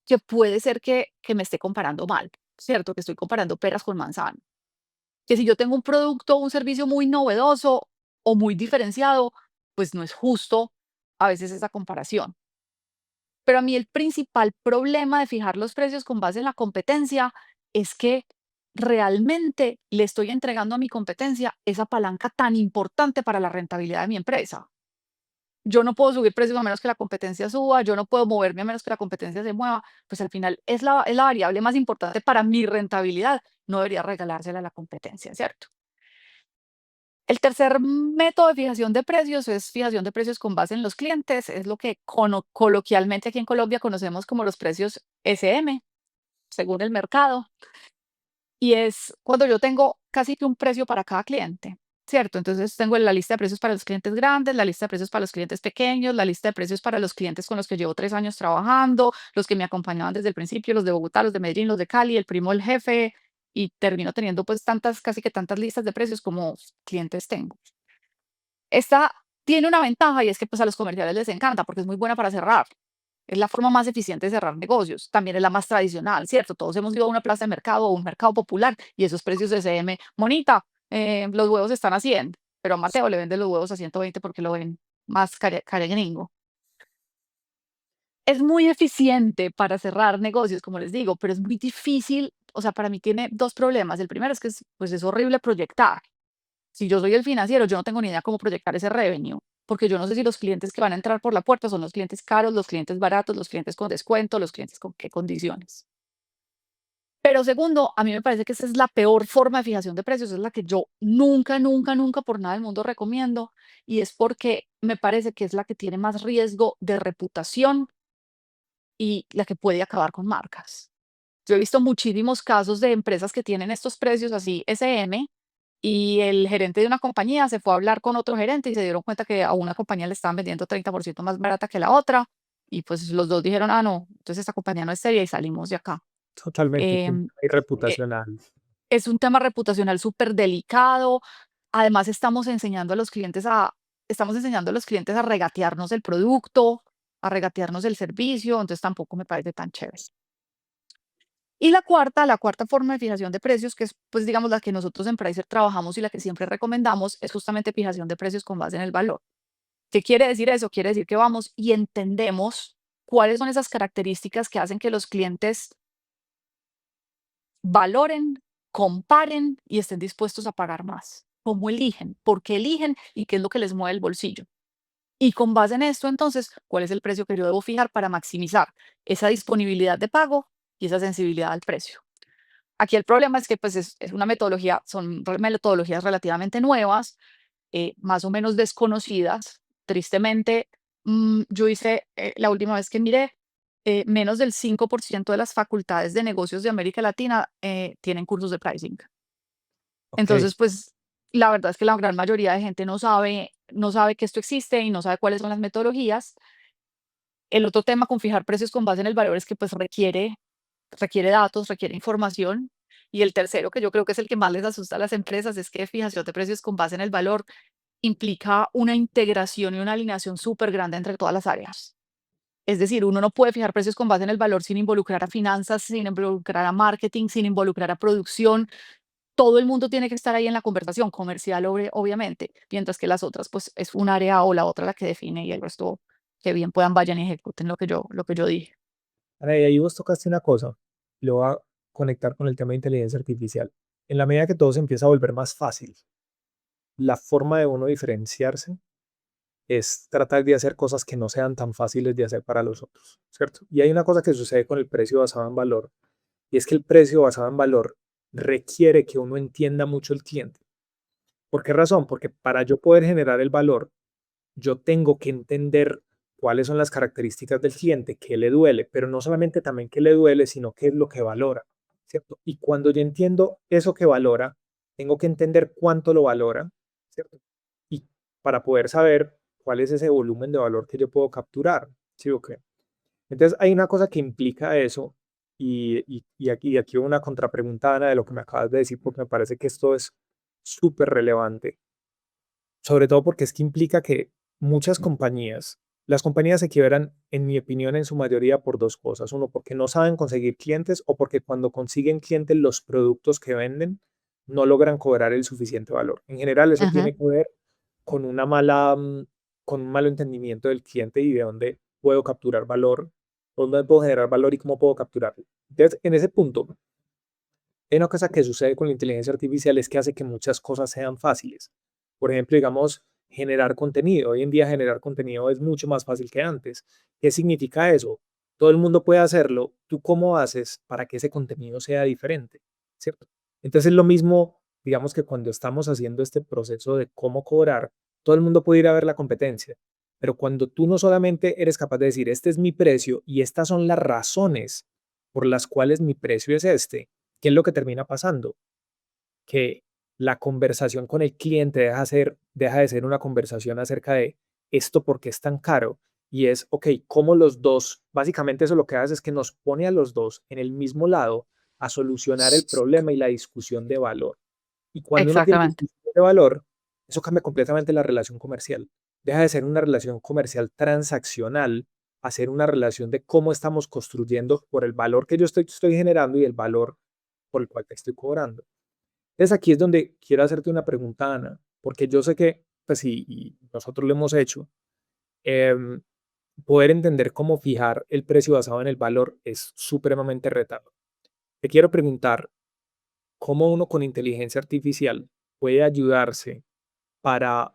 que puede ser que me esté comparando mal, ¿cierto? Que estoy comparando peras con manzanas. Que si yo tengo un producto o un servicio muy novedoso o muy diferenciado, pues no es justo a veces esa comparación. Pero a mí el principal problema de fijar los precios con base en la competencia es que realmente le estoy entregando a mi competencia esa palanca tan importante para la rentabilidad de mi empresa. Yo no puedo subir precios a menos que la competencia suba, yo no puedo moverme a menos que la competencia se mueva, pues al final es la variable más importante para mi rentabilidad, no debería regalársela a la competencia, ¿cierto? El tercer método de fijación de precios es fijación de precios con base en los clientes, es lo que coloquialmente aquí en Colombia conocemos como los precios SM, según el mercado, y es cuando yo tengo casi que un precio para cada cliente. ¿cierto? Entonces tengo la lista de precios para los clientes grandes, la lista de precios para los clientes pequeños, la lista de precios para los clientes con los que llevo 3 años trabajando, los que me acompañaban desde el principio, los de Bogotá, los de Medellín, los de Cali, el primo del jefe, y termino teniendo pues tantas, casi que tantas listas de precios como clientes tengo. Esta tiene una ventaja y es que pues a los comerciales les encanta porque es muy buena para cerrar. Es la forma más eficiente de cerrar negocios. También es la más tradicional, ¿cierto? Todos hemos ido a una plaza de mercado o un mercado popular y esos precios de SM, monita, los huevos están a 100, pero a Mateo le venden los huevos a 120 porque lo ven más gringo. Es muy eficiente para cerrar negocios, como les digo, pero es muy difícil. O sea, para mí tiene dos problemas. El primero es que pues es horrible proyectar. Si yo soy el financiero, yo no tengo ni idea cómo proyectar ese revenue, porque yo no sé si los clientes que van a entrar por la puerta son los clientes caros, los clientes baratos, los clientes con descuento, los clientes con qué condiciones. Pero segundo, a mí me parece que esa es la peor forma de fijación de precios, es la que yo nunca, nunca, nunca por nada del mundo recomiendo, y es porque me parece que es la que tiene más riesgo de reputación y la que puede acabar con marcas. Yo he visto muchísimos casos de empresas que tienen estos precios así SM y el gerente de una compañía se fue a hablar con otro gerente y se dieron cuenta que a una compañía le estaban vendiendo 30% más barata que la otra y pues los dos dijeron, ah, no, entonces esta compañía no es seria y salimos de acá. Totalmente, es un Em, tema e- reputacional. es un tema reputacional súper delicado. Además, estamos enseñando a los clientes a regatearnos el producto, a regatearnos el servicio, entonces tampoco me parece tan chévere. Y la cuarta forma de fijación de precios, que es, pues, digamos, la que nosotros en Pricer trabajamos y la que siempre recomendamos, es justamente fijación de precios con base en el valor. ¿Qué quiere decir eso? Quiere decir que vamos y entendemos cuáles son esas características que hacen que los clientes valoren, comparen y estén dispuestos a pagar más. ¿Cómo eligen? ¿Por qué eligen? ¿Y qué es lo que les mueve el bolsillo? Y con base en esto, entonces, ¿cuál es el precio que yo debo fijar para maximizar esa disponibilidad de pago y esa sensibilidad al precio? Aquí el problema es que pues es una metodología, son metodologías relativamente nuevas, más o menos desconocidas. Tristemente, yo hice, la última vez que miré, menos del 5% de las facultades de negocios de América Latina tienen cursos de pricing. Okey. Entonces, pues la verdad es que la gran mayoría de gente no sabe que esto existe y no sabe cuáles son las metodologías. El otro tema con fijar precios con base en el valor es que pues requiere datos, requiere información. Y el tercero, que yo creo que es el que más les asusta a las empresas, es que fijación de precios con base en el valor implica una integración y una alineación súper grande entre todas las áreas. Es decir, uno no puede fijar precios con base en el valor sin involucrar a finanzas, sin involucrar a marketing, sin involucrar a producción. Todo el mundo tiene que estar ahí en la conversación comercial, obviamente, mientras que las otras, pues es un área o la otra la que define y el resto que bien puedan vayan y ejecuten lo que yo dije. Ahora, y ahí vos tocaste una cosa, lo voy a conectar con el tema de inteligencia artificial. En la medida que todo se empieza a volver más fácil, la forma de uno diferenciarse es tratar de hacer cosas que no sean tan fáciles de hacer para los otros, ¿cierto? Y hay una cosa que sucede con el precio basado en valor, y es que el precio basado en valor requiere que uno entienda mucho el cliente. ¿Por qué razón? Porque para yo poder generar el valor, yo tengo que entender cuáles son las características del cliente, qué le duele, pero no solamente también qué le duele, sino qué es lo que valora, ¿cierto? Y cuando yo entiendo eso que valora, tengo que entender cuánto lo valora, ¿cierto? Y para poder saber cuál es ese volumen de valor que yo puedo capturar, ¿sí o qué? Entonces hay una cosa que implica eso y aquí una contrapregunta, Ana, de lo que me acabas de decir, porque me parece que esto es súper relevante, sobre todo porque es que implica que muchas compañías, las compañías se quiebran, en mi opinión, en su mayoría por dos cosas. Uno, porque no saben conseguir clientes o porque cuando consiguen clientes los productos que venden no logran cobrar el suficiente valor. En general, eso Ajá. tiene que ver con con un malo entendimiento del cliente y de dónde puedo capturar valor, dónde puedo generar valor y cómo puedo capturarlo. Entonces, en ese punto, hay una cosa que sucede con la inteligencia artificial es que hace que muchas cosas sean fáciles. Por ejemplo, digamos, generar contenido. Hoy en día generar contenido es mucho más fácil que antes. ¿Qué significa eso? Todo el mundo puede hacerlo. ¿Tú cómo haces para que ese contenido sea diferente? ¿Cierto? Entonces es lo mismo, digamos que cuando estamos haciendo este proceso de cómo cobrar, todo el mundo puede ir a ver la competencia. Pero cuando tú no solamente eres capaz de decir, este es mi precio y estas son las razones por las cuales mi precio es este, ¿qué es lo que termina pasando? Que la conversación con el cliente deja de ser una conversación acerca de esto por qué es tan caro y es, ok, cómo los dos, básicamente eso lo que hace es que nos pone a los dos en el mismo lado a solucionar el problema y la discusión de valor. Y cuando uno tiene Exactamente. discusión de valor, eso cambia completamente la relación comercial. Deja de ser una relación comercial transaccional a ser una relación de cómo estamos construyendo por el valor que yo estoy generando y el valor por el cual te estoy cobrando. Entonces aquí es donde quiero hacerte una pregunta, Ana, porque yo sé que, pues sí, y nosotros lo hemos hecho, em, poder entender cómo fijar el precio basado en el valor es supremamente retador. Te quiero preguntar, ¿cómo uno con inteligencia artificial puede ayudarse para,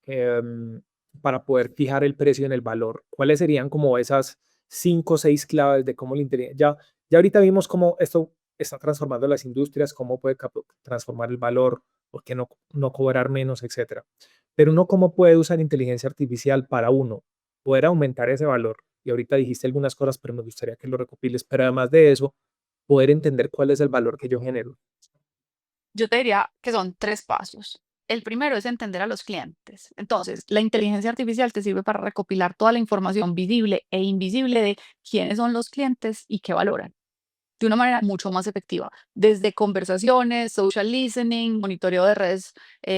em, para poder fijar el precio en el valor? ¿Cuáles serían como esas 5 o 6 claves de cómo la inteligencia... Ya ahorita vimos cómo esto está transformando las industrias, cómo puede transformar el valor, por qué no cobrar menos, etcétera. Pero uno cómo puede usar inteligencia artificial para uno poder aumentar ese valor. Y ahorita dijiste algunas cosas, pero me gustaría que lo recopiles. Pero además de eso, poder entender cuál es el valor que yo genero. Yo te diría que son 3 pasos. El primero es entender a los clientes. Entonces, la inteligencia artificial te sirve para recopilar toda la información visible e invisible de quiénes son los clientes y qué valoran, de una manera mucho más efectiva, desde conversaciones, social listening, monitoreo de redes,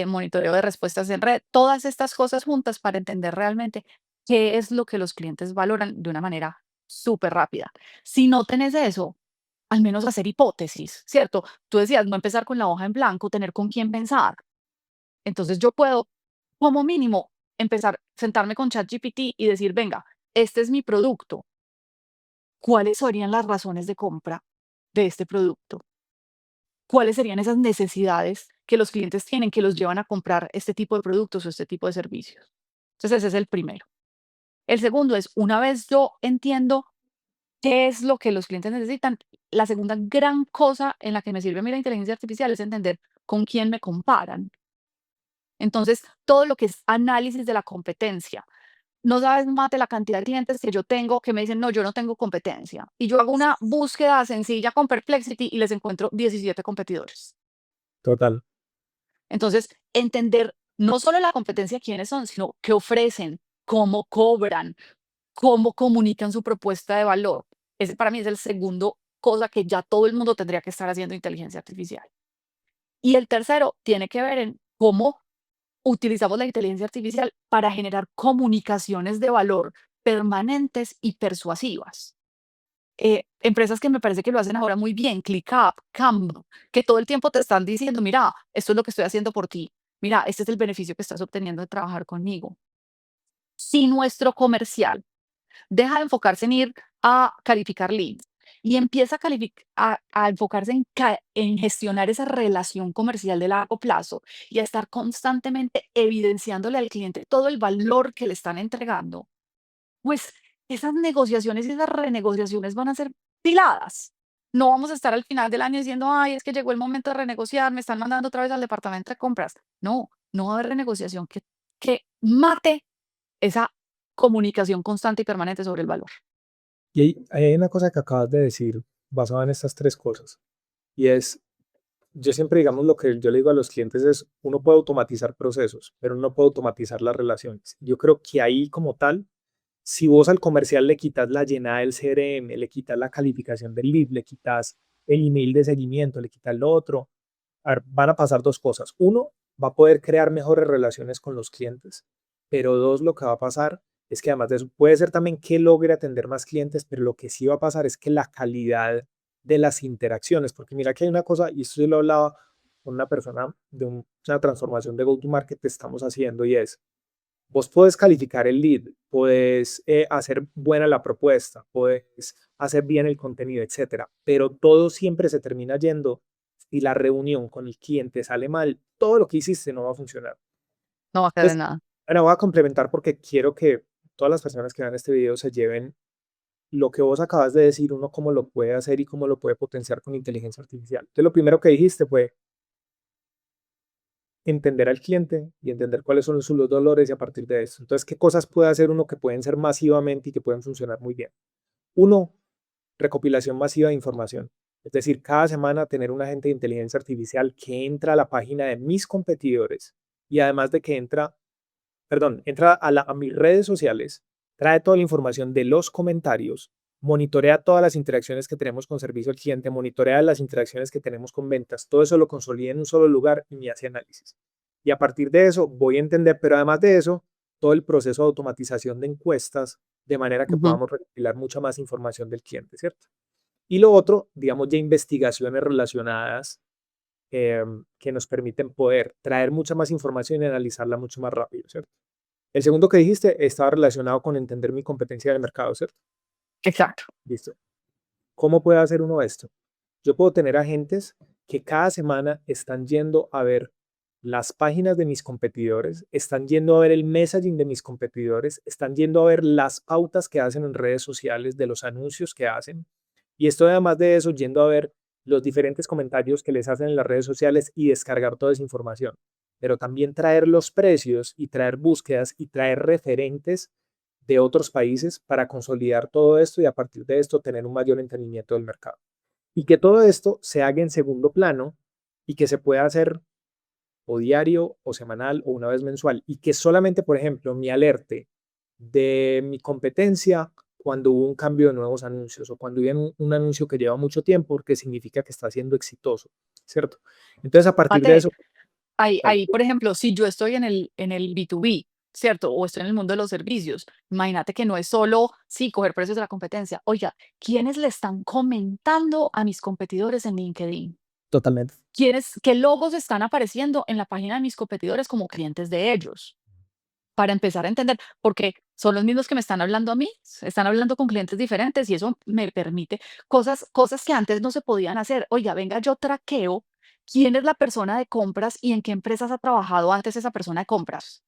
monitoreo de respuestas en red, todas estas cosas juntas para entender realmente qué es lo que los clientes valoran de una manera súper rápida. Si no tenés eso, al menos hacer hipótesis, ¿cierto? Tú decías, no empezar con la hoja en blanco, tener con quién pensar. Entonces yo puedo, como mínimo, empezar, sentarme con ChatGPT y decir, venga, este es mi producto. ¿Cuáles serían las razones de compra de este producto? ¿Cuáles serían esas necesidades que los clientes tienen que los llevan a comprar este tipo de productos o este tipo de servicios? Entonces ese es el primero. El segundo es, una vez yo entiendo qué es lo que los clientes necesitan, la segunda gran cosa en la que me sirve a mí la inteligencia artificial es entender con quién me comparan. Entonces, todo lo que es análisis de la competencia. No sabes más de la cantidad de clientes que yo tengo que me dicen, no, yo no tengo competencia. Y yo hago una búsqueda sencilla con Perplexity y les encuentro 17 competidores. Total. Entonces, entender no solo la competencia, quiénes son, sino qué ofrecen, cómo cobran, cómo comunican su propuesta de valor. Ese para mí es el segundo cosa que ya todo el mundo tendría que estar haciendo inteligencia artificial. Y el tercero tiene que ver en cómo utilizamos la inteligencia artificial para generar comunicaciones de valor permanentes y persuasivas. Empresas que me parece que lo hacen ahora muy bien, ClickUp, Canva, que todo el tiempo te están diciendo, mira, esto es lo que estoy haciendo por ti, mira, este es el beneficio que estás obteniendo de trabajar conmigo. Si nuestro comercial deja de enfocarse en ir a calificar leads y empieza a enfocarse en gestionar esa relación comercial de largo plazo y a estar constantemente evidenciándole al cliente todo el valor que le están entregando, pues esas negociaciones y esas renegociaciones van a ser piladas. No vamos a estar al final del año diciendo, ay, es que llegó el momento de renegociar, me están mandando otra vez al departamento de compras. No, no va a haber renegociación que mate esa comunicación constante y permanente sobre el valor. Y ahí hay una cosa que acabas de decir, basada en estas tres cosas, y es, yo siempre, digamos, lo que yo le digo a los clientes es, uno puede automatizar procesos, pero uno no puede automatizar las relaciones. Yo creo que ahí como tal, si vos al comercial le quitas la llenada del CRM, le quitas la calificación del lead, le quitas el email de seguimiento, le quitas lo otro, van a pasar dos cosas. Uno, va a poder crear mejores relaciones con los clientes, pero dos, lo que va a pasar es que además de eso, puede ser también que logre atender más clientes, pero lo que sí va a pasar es que la calidad de las interacciones, porque mira que hay una cosa, y esto yo lo hablaba con una persona de una transformación de go-to-market que estamos haciendo, y es, vos podés calificar el lead, podés hacer buena la propuesta, podés hacer bien el contenido, etcétera, pero todo siempre se termina yendo y la reunión con el cliente sale mal, todo lo que hiciste no va a funcionar. No va a quedar en Entonces, nada. ahora voy a complementar porque quiero que todas las personas que vean este video se lleven lo que vos acabas de decir, uno cómo lo puede hacer y cómo lo puede potenciar con inteligencia artificial. Entonces, lo primero que dijiste fue entender al cliente y entender cuáles son sus dolores y a partir de eso. Entonces, ¿qué cosas puede hacer uno que pueden ser masivamente y que pueden funcionar muy bien? Uno, recopilación masiva de información. Es decir, cada semana tener un agente de inteligencia artificial que entra a la página de mis competidores y además de que entra, perdón, entra a mis redes sociales, trae toda la información de los comentarios, monitorea todas las interacciones que tenemos con servicio al cliente, monitorea las interacciones que tenemos con ventas, todo eso lo consolida en un solo lugar y me hace análisis. Y a partir de eso voy a entender, pero además de eso, todo el proceso de automatización de encuestas, de manera que Ujú. podamos recopilar mucha más información del cliente, ¿cierto? Y lo otro, digamos, ya investigaciones relacionadas que nos permiten poder traer mucha más información y analizarla mucho más rápido, ¿cierto? El segundo que dijiste estaba relacionado con entender mi competencia del mercado, ¿cierto? Exacto. Listo. ¿Cómo puede hacer uno esto? Yo puedo tener agentes que cada semana están yendo a ver las páginas de mis competidores, están yendo a ver el messaging de mis competidores, están yendo a ver las pautas que hacen en redes sociales de los anuncios que hacen. Y estoy además de eso yendo a ver los diferentes comentarios que les hacen en las redes sociales y descargar toda esa información. Pero también traer los precios y traer búsquedas y traer referentes de otros países para consolidar todo esto y a partir de esto tener un mayor entendimiento del mercado. Y que todo esto se haga en segundo plano y que se pueda hacer o diario o semanal o una vez mensual y que solamente, por ejemplo, me alerte de mi competencia cuando hubo un cambio de nuevos anuncios o cuando hubo un anuncio que lleva mucho tiempo porque significa que está siendo exitoso, ¿cierto? Entonces, a partir de Fíjate, eso, ahí, por ejemplo, si yo estoy en el B2B, ¿cierto? O estoy en el mundo de los servicios, imagínate que no es solo, sí, coger precios de la competencia. Oiga, ¿quiénes le están comentando a mis competidores en LinkedIn? totalmente. ¿Qué logos están apareciendo en la página de mis competidores como clientes de ellos? Para empezar a entender, porque son los mismos que me están hablando a mí, están hablando con clientes diferentes y eso me permite cosas que antes no se podían hacer. Oiga, venga, yo traqueo quién es la persona de compras y en qué empresas ha trabajado antes esa persona de compras.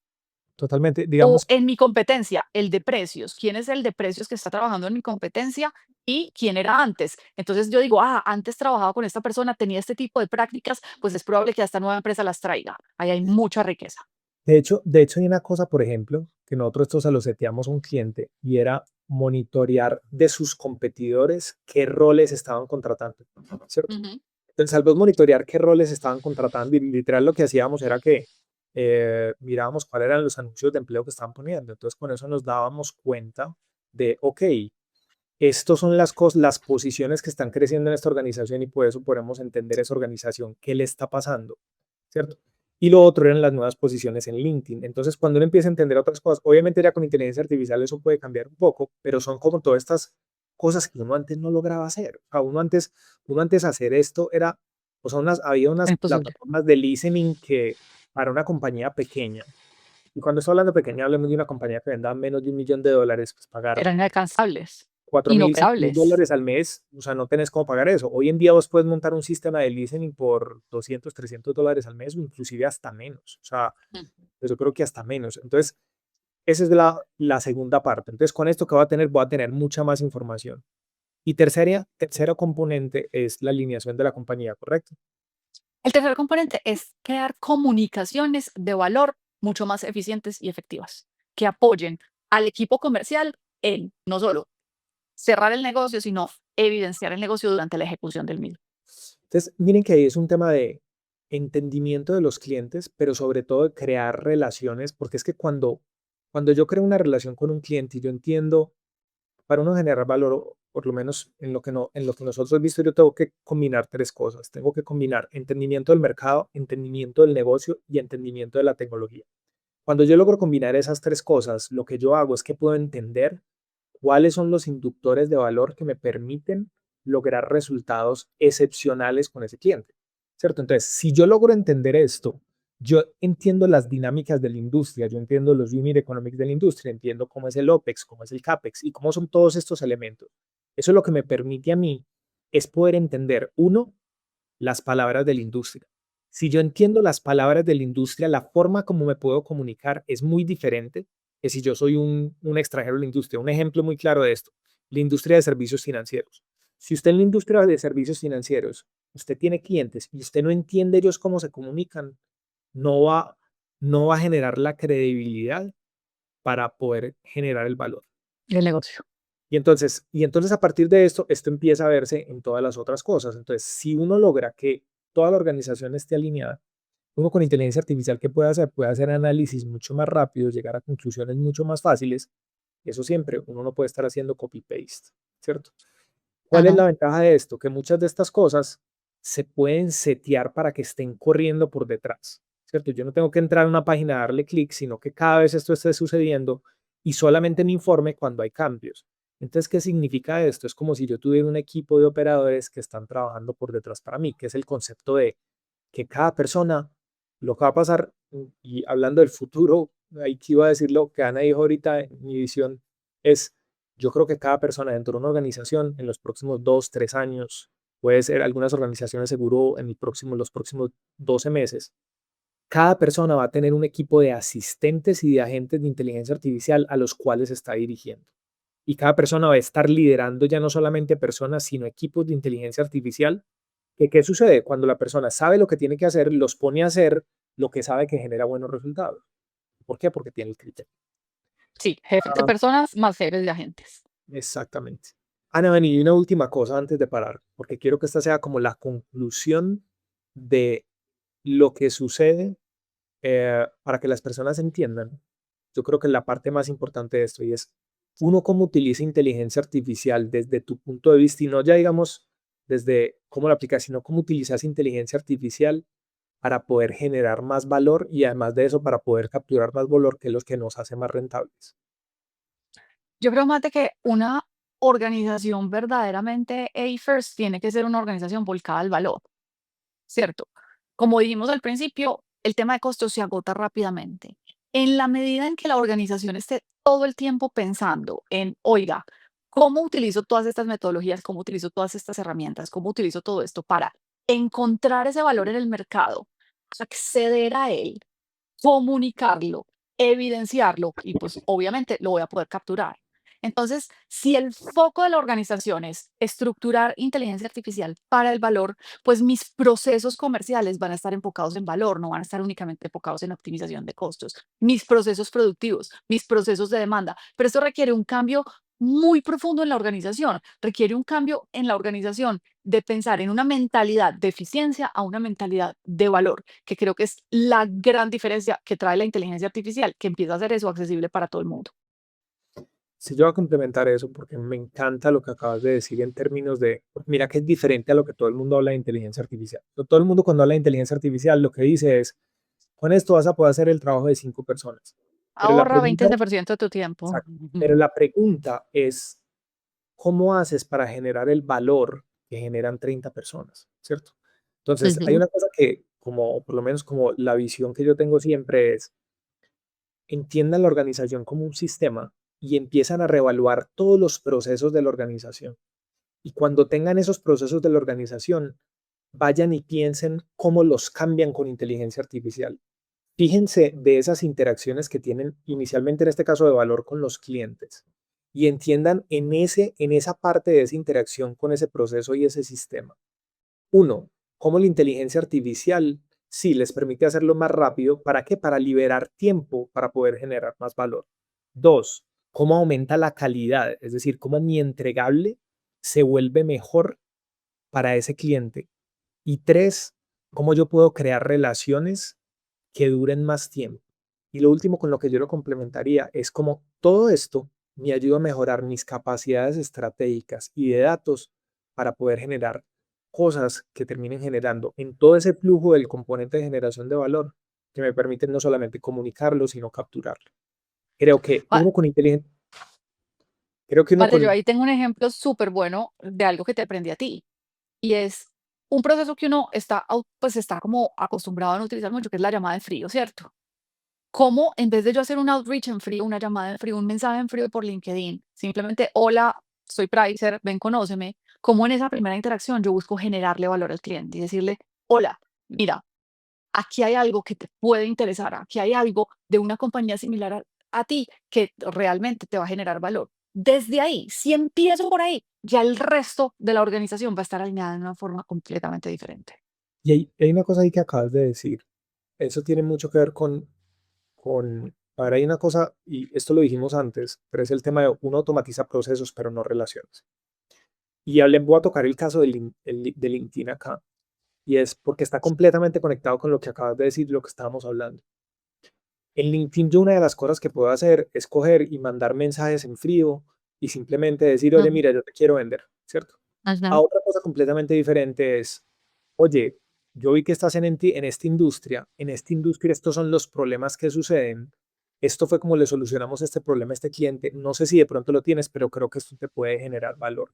Totalmente. O Digamos, en mi competencia, el de precios. ¿Quién es el de precios que está trabajando en mi competencia y quién era antes? Entonces yo digo, antes trabajaba con esta persona, tenía este tipo de prácticas, pues es probable que a esta nueva empresa las traiga. Ahí hay mucha riqueza. de hecho hay una cosa, por ejemplo, que nosotros esto se lo seteamos a un cliente y era monitorear de sus competidores qué roles estaban contratando, ¿cierto? Ujú. Entonces, al vez monitorear qué roles estaban contratando y literal lo que hacíamos era que mirábamos cuáles eran los anuncios de empleo que estaban poniendo. Entonces, con eso nos dábamos cuenta de, ok, estas son las cosas, las posiciones que están creciendo en esta organización y por eso podemos entender esa organización, qué le está pasando, ¿cierto? Y lo otro eran las nuevas posiciones en LinkedIn. Entonces, cuando uno empieza a entender otras cosas, obviamente ya con inteligencia artificial eso puede cambiar un poco, pero son como todas estas cosas que uno antes no lograba hacer. O sea, uno antes hacer esto era, o sea, había unas Es posible. plataformas de listening que para una compañía pequeña, y cuando estoy hablando pequeña, hablamos de una compañía que venda menos de $1 millón, pues pagar Eran inalcanzables, 4.000, 5.000 inoperables. dólares al mes, o sea, no tenés cómo pagar eso. Hoy en día vos puedes montar un sistema de listening por 200, $300 al mes o inclusive hasta menos. O sea, Mm. pues yo creo que hasta menos. Entonces, esa es la segunda parte. Entonces, con esto que voy a tener mucha más información. Y tercero componente es la alineación de la compañía, ¿correcto? El tercer componente es crear comunicaciones de valor mucho más eficientes y efectivas, que apoyen al equipo comercial en no solo cerrar el negocio, sino evidenciar el negocio durante la ejecución del mismo. Entonces, miren que ahí es un tema de entendimiento de los clientes, pero sobre todo de crear relaciones, porque es que cuando yo creo una relación con un cliente y yo entiendo para uno generar valor, o por lo menos en lo que nosotros hemos visto, yo tengo que combinar tres cosas. Tengo que combinar entendimiento del mercado, entendimiento del negocio y entendimiento de la tecnología. Cuando yo logro combinar esas tres cosas, lo que yo hago es que puedo entender cuáles son los inductores de valor que me permiten lograr resultados excepcionales con ese cliente, ¿cierto? Entonces, si yo logro entender esto, yo entiendo las dinámicas de la industria, yo entiendo los unit economics de la industria, entiendo cómo es el OPEX, cómo es el CAPEX y cómo son todos estos elementos. Eso es lo que me permite a mí es poder entender, uno, las palabras de la industria. Si yo entiendo las palabras de la industria, la forma como me puedo comunicar es muy diferente que si yo soy un extranjero en la industria. Un ejemplo muy claro de esto, la industria de servicios financieros. Si usted en la industria de servicios financieros, usted tiene clientes y usted no entiende ellos cómo se comunican, no va, no va a generar la credibilidad para poder generar el valor. El negocio. Y entonces a partir de esto empieza a verse en todas las otras cosas. Entonces, si uno logra que toda la organización esté alineada, uno con inteligencia artificial, ¿qué puede hacer? Puede hacer análisis mucho más rápidos, llegar a conclusiones mucho más fáciles. Eso siempre, uno no puede estar haciendo copy-paste, ¿cierto? ¿Cuál es Ajá. la ventaja de esto? Que muchas de estas cosas se pueden setear para que estén corriendo por detrás, ¿cierto? Yo no tengo que entrar a una página, darle clic, sino que cada vez esto esté sucediendo y solamente me informe cuando hay cambios. Entonces, ¿qué significa esto? Es como si yo tuviera un equipo de operadores que están trabajando por detrás para mí, que es el concepto de que cada persona, lo que va a pasar, y hablando del futuro, ahí que iba a decir lo que Ana dijo ahorita, mi visión es, yo creo que cada persona dentro de una organización en los próximos 2, 3 años, puede ser algunas organizaciones seguro en los próximos 12 meses, cada persona va a tener un equipo de asistentes y de agentes de inteligencia artificial a los cuales está dirigiendo. Y cada persona va a estar liderando ya no solamente personas, sino equipos de inteligencia artificial. ¿Qué sucede? Cuando la persona sabe lo que tiene que hacer, los pone a hacer lo que sabe que genera buenos resultados. ¿Por qué? Porque tiene el criterio. Sí, jefes de Ah, personas más jefes de agentes. exactamente. Ana, y una última cosa antes de parar, porque quiero que esta sea como la conclusión de lo que sucede para que las personas entiendan. Yo creo que la parte más importante de esto y es uno cómo utiliza inteligencia artificial desde tu punto de vista y no ya digamos desde cómo la aplicas, sino cómo utilizas inteligencia artificial para poder generar más valor y además de eso para poder capturar más valor que los que nos hace más rentables. Yo creo más de que una organización verdaderamente A-First tiene que ser una organización volcada al valor, ¿cierto? Como dijimos al principio, el tema de costos se agota rápidamente. En la medida en que la organización esté todo el tiempo pensando en, oiga, ¿cómo utilizo todas estas metodologías? ¿Cómo utilizo todas estas herramientas? ¿Cómo utilizo todo esto para encontrar ese valor en el mercado, acceder a él, comunicarlo, evidenciarlo y pues obviamente lo voy a poder capturar? Entonces, si el foco de la organización es estructurar inteligencia artificial para el valor, pues mis procesos comerciales van a estar enfocados en valor, no van a estar únicamente enfocados en optimización de costos. Mis procesos productivos, mis procesos de demanda, pero esto requiere un cambio muy profundo en la organización, requiere un cambio en la organización de pensar en una mentalidad de eficiencia a una mentalidad de valor, que creo que es la gran diferencia que trae la inteligencia artificial, que empieza a hacer eso accesible para todo el mundo. Si yo voy a complementar eso porque me encanta lo que acabas de decir en términos de, pues, mira que es diferente a lo que todo el mundo habla de inteligencia artificial. Todo el mundo cuando habla de inteligencia artificial lo que dice es, con esto vas a poder hacer el trabajo de 5 personas. Pero la Ahorra pregunta, 20% de tu tiempo. exacto, pero la pregunta es, ¿cómo haces para generar el valor que generan 30 personas? ¿Cierto? Entonces, hay Ujú. una cosa que, como por lo menos como la visión que yo tengo siempre es, entiendan la organización como un sistema y empiezan a reevaluar todos los procesos de la organización. Y cuando tengan esos procesos de la organización, vayan y piensen cómo los cambian con inteligencia artificial. Fíjense de esas interacciones que tienen inicialmente en este caso de valor con los clientes y entiendan en esa parte de esa interacción con ese proceso y ese sistema. Uno, cómo la inteligencia artificial sí les permite hacerlo más rápido. ¿Para qué? Para liberar tiempo para poder generar más valor. Dos, cómo aumenta la calidad, es decir, cómo mi entregable se vuelve mejor para ese cliente. Y tres, cómo yo puedo crear relaciones que duren más tiempo. Y lo último con lo que yo lo complementaría es como todo esto me ayuda a mejorar mis capacidades estratégicas y de datos para poder generar cosas que terminen generando en todo ese flujo del componente de generación de valor que me permiten no solamente comunicarlo, sino capturarlo. Creo que Pa- creo que uno Parce, yo con, ahí tengo un ejemplo súper bueno de algo que te aprendí a ti. Y es un proceso que uno está, pues está como acostumbrado a no utilizar mucho, que es la llamada en frío, ¿cierto? ¿Cómo en vez de yo hacer un outreach en frío, una llamada en frío, un mensaje en frío por LinkedIn, simplemente, hola, soy Pricer, ven, conóceme, cómo en esa primera interacción yo busco generarle valor al cliente y decirle, hola, mira, aquí hay algo que te puede interesar, aquí hay algo de una compañía similar a ti que realmente te va a generar valor. Desde ahí, si empiezo por ahí, ya el resto de la organización va a estar alineada de una forma completamente diferente. y hay una cosa ahí que acabas de decir. Eso tiene mucho que ver con A ver, hay una cosa, y esto lo dijimos antes, pero es el tema de uno automatiza procesos, pero no relaciones. Y voy a tocar el caso de LinkedIn acá, y es porque está completamente conectado con lo que acabas de decir, lo que estábamos hablando. En LinkedIn yo una de las cosas que puedo hacer es coger y mandar mensajes en frío y simplemente decir, oye, Ujú, mira, yo te quiero vender, ¿cierto? A ujú, otra cosa completamente diferente es, oye, yo vi que estás en esta industria estos son los problemas que suceden, esto fue como le solucionamos este problema a este cliente, no sé si de pronto lo tienes, pero creo que esto te puede generar valor.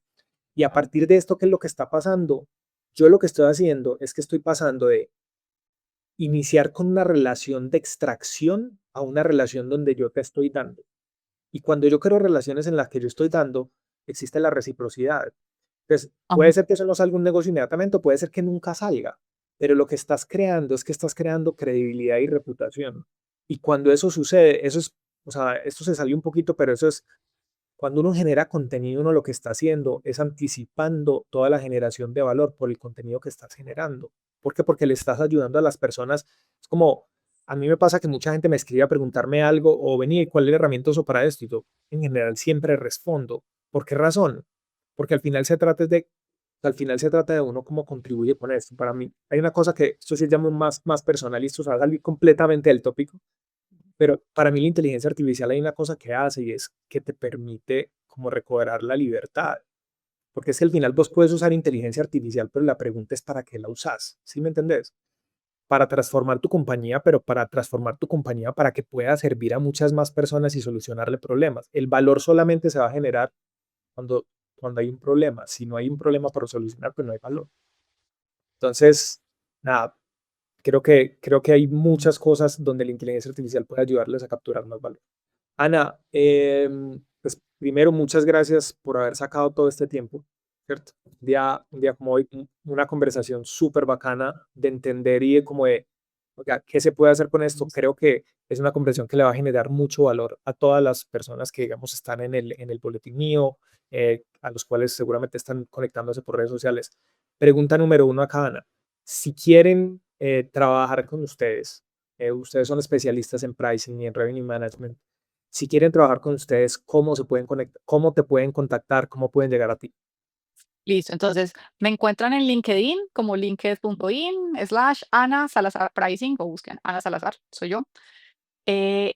Y a partir de esto, ¿qué es lo que está pasando? Yo lo que estoy haciendo es que estoy pasando de iniciar con una relación de extracción a una relación donde yo te estoy dando. Y cuando yo creo relaciones en las que yo estoy dando, existe la reciprocidad. Entonces, puede ujú. ser que eso no salga un negocio inmediatamente, o puede ser que nunca salga, pero lo que estás creando es que estás creando credibilidad y reputación. Y cuando eso sucede, eso es, o sea, esto se salió un poquito, pero eso es cuando uno genera contenido, uno lo que está haciendo es anticipando toda la generación de valor por el contenido que estás generando. ¿Por qué? Porque le estás ayudando a las personas. Es como, a mí me pasa que mucha gente me escribe a preguntarme algo o venía, ¿cuál es la herramienta uso para esto? Y yo, en general, siempre respondo. ¿Por qué razón? Porque al final se trata de uno cómo contribuye con esto. Para mí, hay una cosa que esto se llama más personal y esto se va a salir completamente del tópico, pero para mí la inteligencia artificial hay una cosa que hace y es que te permite como recobrar la libertad. Porque es que al final vos puedes usar inteligencia artificial, pero la pregunta es para qué la usas. ¿Sí me entendés? Para transformar tu compañía, pero para transformar tu compañía para que pueda servir a muchas más personas y solucionarle problemas. El valor solamente se va a generar cuando, cuando hay un problema. Si no hay un problema por solucionar, pues no hay valor. Entonces, nada, creo que hay muchas cosas donde la inteligencia artificial puede ayudarles a capturar más valor. Ana, pues primero, muchas gracias por haber sacado todo este tiempo, ¿cierto? Un día como hoy, una conversación súper bacana de entender y de como de, oiga, ¿qué se puede hacer con esto? Creo que es una conversación que le va a generar mucho valor a todas las personas que, digamos, están en el boletín mío, a los cuales seguramente están conectándose por redes sociales. Pregunta número uno acá, Ana. Si quieren trabajar con ustedes, ustedes son especialistas en pricing y en revenue management. Si quieren trabajar con ustedes, ¿cómo se pueden conectar? ¿Cómo te pueden contactar? ¿Cómo pueden llegar a ti? Listo, entonces me encuentran en LinkedIn como linkedin.in/Ana Salazar Pricing o busquen Ana Salazar, soy yo.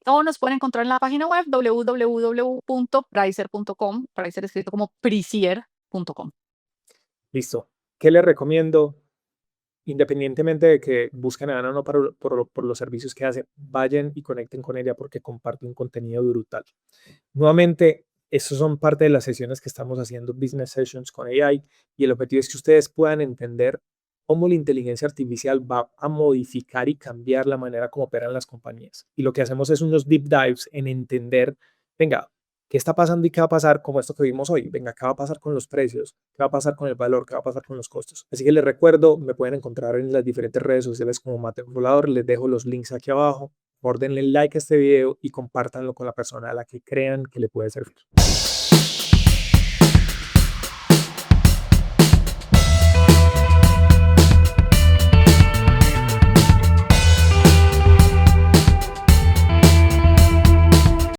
O nos pueden encontrar en la página web www.pricer.com, Pricer escrito como pricier.com. Listo. ¿Qué les recomiendo? Independientemente de que busquen a Ana o no por los servicios que hace, vayan y conecten con ella porque comparte un contenido brutal. Nuevamente, estos son parte de las sesiones que estamos haciendo, Business Sessions con AI, y el objetivo es que ustedes puedan entender cómo la inteligencia artificial va a modificar y cambiar la manera como operan las compañías. Y lo que hacemos es unos deep dives en entender, venga, ¿qué está pasando y qué va a pasar como esto que vimos hoy? Venga, ¿qué va a pasar con los precios? ¿Qué va a pasar con el valor? ¿Qué va a pasar con los costos? Así que les recuerdo, me pueden encontrar en las diferentes redes sociales como Mateo Volador, les dejo los links aquí abajo. Denle like a este video y compártanlo con la persona a la que crean que le puede servir.